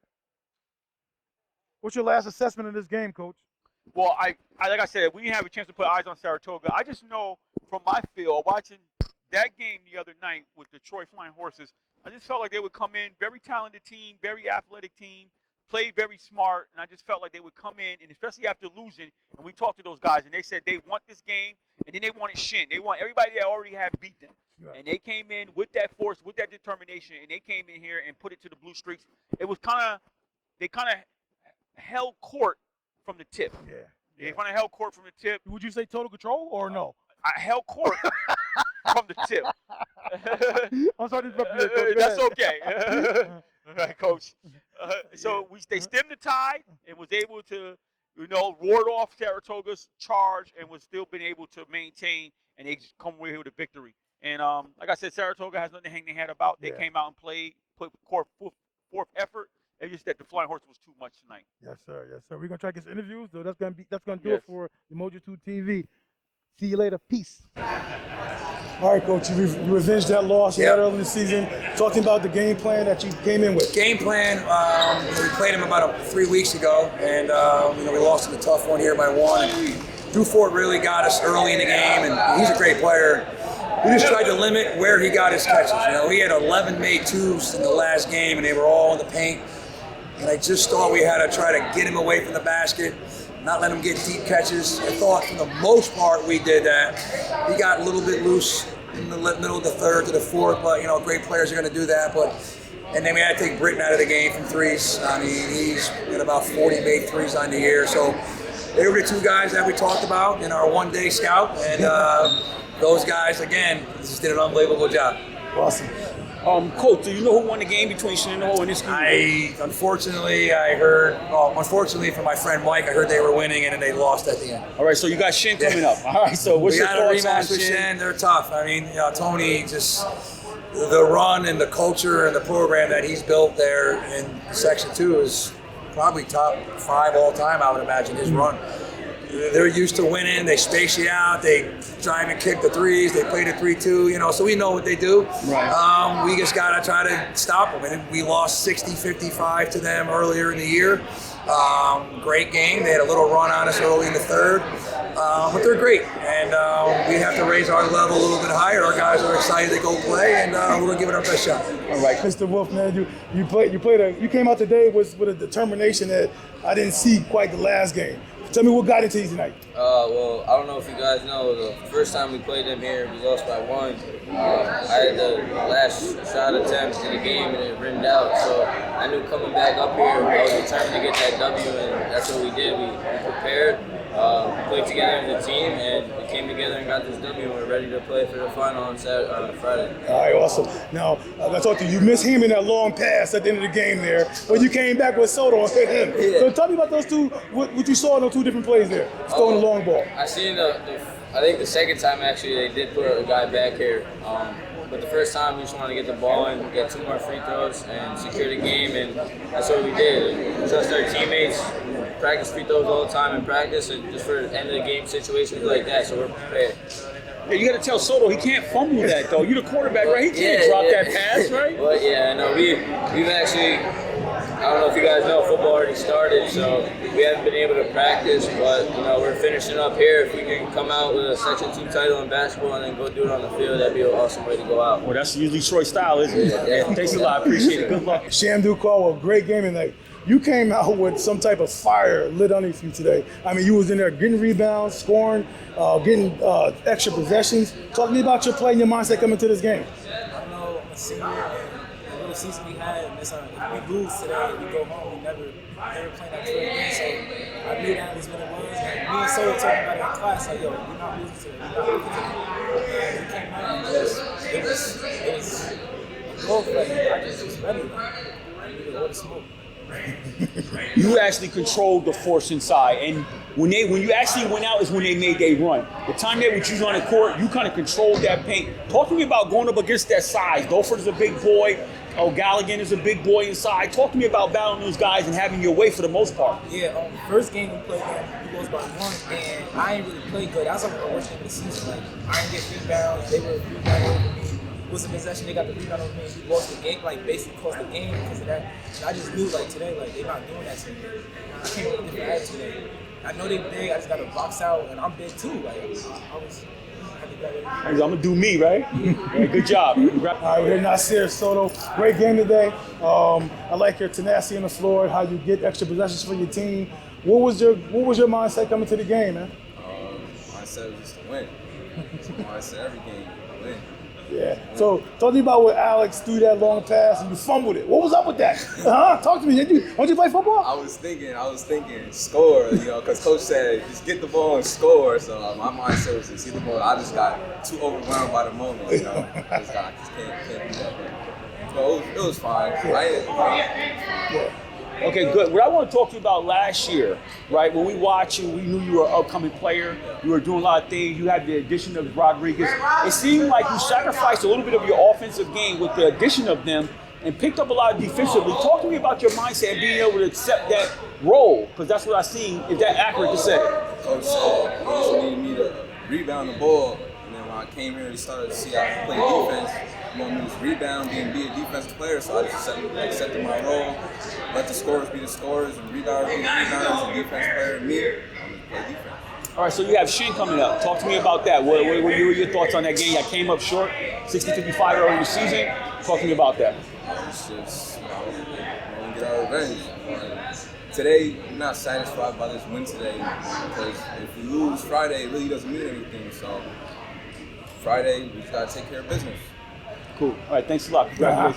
What's your last assessment of this game, Coach? Well, I like I said, we didn't have a chance to put eyes on Saratoga. I just know from my feel, watching that game the other night with the Troy Flying Horses, I just felt like they would come in, very talented team, very athletic team, played very smart, and I just felt like they would come in, and especially after losing, and we talked to those guys, and they said they want this game, and then they wanted Shin. They want everybody that already had beat them. Right. And they came in with that force, with that determination, and they came in here and put it to the Blue Streaks. It was they kind of held court from the tip. Yeah. They kind of held court from the tip. Would you say total control or no? I held court from the tip. I'm sorry to interrupt you, Coach. That's okay. All right, Coach. So they stemmed the tide and was able to, ward off Saratoga's charge and was still been able to maintain, and they just come away with a victory. And like I said, Saratoga has nothing to hang their head about. They came out and played, put forth effort. It's just that the Flying Horse was too much tonight. Yes, sir. Yes, sir. We're gonna try to get some interviews, so that's gonna do it for Emoji 2 TV. See you later. Peace. All right, Coach. You avenged that loss you had early in the season. Talking about the game plan that you came in with. Game plan. We played him about 3 weeks ago, and we lost in a tough one here by 1. Drew Fort really got us early in the game, and he's a great player. We just tried to limit where he got his catches. He had 11 made twos in the last game, and they were all in the paint. And I just thought we had to try to get him away from the basket, not let him get deep catches. I thought for the most part we did that. He got a little bit loose in the middle of the third to the fourth, but great players are going to do that. And then we had to take Britton out of the game from threes. I mean, he's got about 40 made threes on the year. So they were the 2 guys that we talked about in our one-day scout, and those guys again just did an unbelievable job. Awesome. Coach, do you know who won the game between Shenandoah and this team? Unfortunately for my friend Mike, I heard they were winning and then they lost at the end. All right, so you got Shin coming up. All right, so what's your thoughts on rematch with Shin? They're tough. I mean, Tony, just the run and the culture and the program that he's built there in Section 2 is probably top 5 all time, I would imagine, his run. They're used to winning. They space you out. They try and kick the threes. They play the 3-2, so we know what they do. Right. We just got to try to stop them. And we lost 60-55 to them earlier in the year. Great game. They had a little run on us early in the third. But they're great. And we have to raise our level a little bit higher. Our guys are excited to go play, and we're going to give it our best shot. All right, Mr. Wolf, man, you came out today with a determination that I didn't see quite the last game. Tell me what got into you tonight. Well, I don't know if you guys know, the first time we played them here, we lost by 1. I had the last shot attempt in the game and it rimmed out. So I knew coming back up here, I was determined to get that W, and that's what we did. We prepared, played together as a team, and we came together and got this W, and we're ready to play for the final on Friday. All right, awesome. Now, I talked to you. You missed him in that long pass at the end of the game there, but you came back with Soto and hit him. Yeah. So tell me about those two, what you saw in those 2 different plays there, throwing the long ball. I seen I think the second time actually they did put a guy back here. But the first time we just wanted to get the ball and get 2 more free throws and secure the game, and that's what we did. We trust our teammates, practice free throws all the time in practice, and just for end of the game situations like that, so we're prepared. Yeah, you got to tell Soto he can't fumble that though. You're the quarterback, right? He can't drop that pass, right? Well, yeah, no, we've actually. I don't know if you guys know, football already started, so we haven't been able to practice, but we're finishing up here. If we can come out with a Section 2 title in basketball and then go do it on the field, that'd be an awesome way to go out. Well, that's usually Troy's style, isn't it? Yeah. Thanks a lot. Appreciate it. Good luck. Shamdu Caldwell, great game tonight. You came out with some type of fire lit underneath you today. I mean, you was in there getting rebounds, scoring, getting extra possessions. Talk to me about your play and your mindset coming to this game. I know a senior the season we had, and if we lose today, we go home. We never playing that Troy again. So I knew that was what it was. And me and Soto talking about it in class, like, yo, we're not losing today. We're not losing today. And we came out and it was a goal play. I just was ready. I needed all the smoke. You actually controlled the force inside, and when you actually went out is when they made their run. The time they would use on the court, you kind of controlled that paint. Talk to me about going up against that size. Gofford is a big boy. O'Gallagher is a big boy inside. Talk to me about battling those guys and having your way for the most part. Yeah, first game we played them, we lost by 1, and I ain't really played good. That was like the worst game of the season. Like, I didn't get rebounds. They were rebounding over me. It was a possession. They got the rebound over me. We lost the game, like basically cost the game because of that. And I just knew like today, like they're not doing that to me. I came with a different attitude today. I know they big. I just got to box out, and I'm big too. Like I was. I'm gonna do me, right? Yeah, good job. All right, we're here Nasir Soto. Great game today. I like your tenacity on the floor, how you get extra possessions for your team. What was your mindset coming to the game, man? Mindset was just to win. That's my mindset every game, win. Yeah. So talk to me about when Alex threw that long pass and you fumbled it. What was up with that? Talk to me. Don't you play football? I was thinking, score, because coach said just get the ball and score. So my mindset was just get the ball. I just got too overwhelmed by the moment, I just can't do that. So it was fine. Okay, good. What I want to talk to you about last year, right? When we watched you, we knew you were an upcoming player. You were doing a lot of things. You had the addition of Rodriguez. It seemed like you sacrificed a little bit of your offensive game with the addition of them and picked up a lot defensively. Talk to me about your mindset and being able to accept that role, because that's what I seen. Is that accurate to say? Coach said he just needed me to rebound the ball. And then when I came here, he started to see how I play defense. You want me to rebound and be a defensive player, so I just accepted my role. Let the scorers be the scorers and rebounders be the rebounders and defense player me. I'm going to play defense. All right, so you have Shin coming up. Talk to me about that. What were your thoughts on that game? I came up short, 60-55 early in the season. Talk to me about that. It's just, we're going to get our revenge. Today, I'm not satisfied by this win today because if we lose Friday, it really doesn't mean anything. So Friday, we just got to take care of business. Cool. All right, thanks a lot. Congratulations.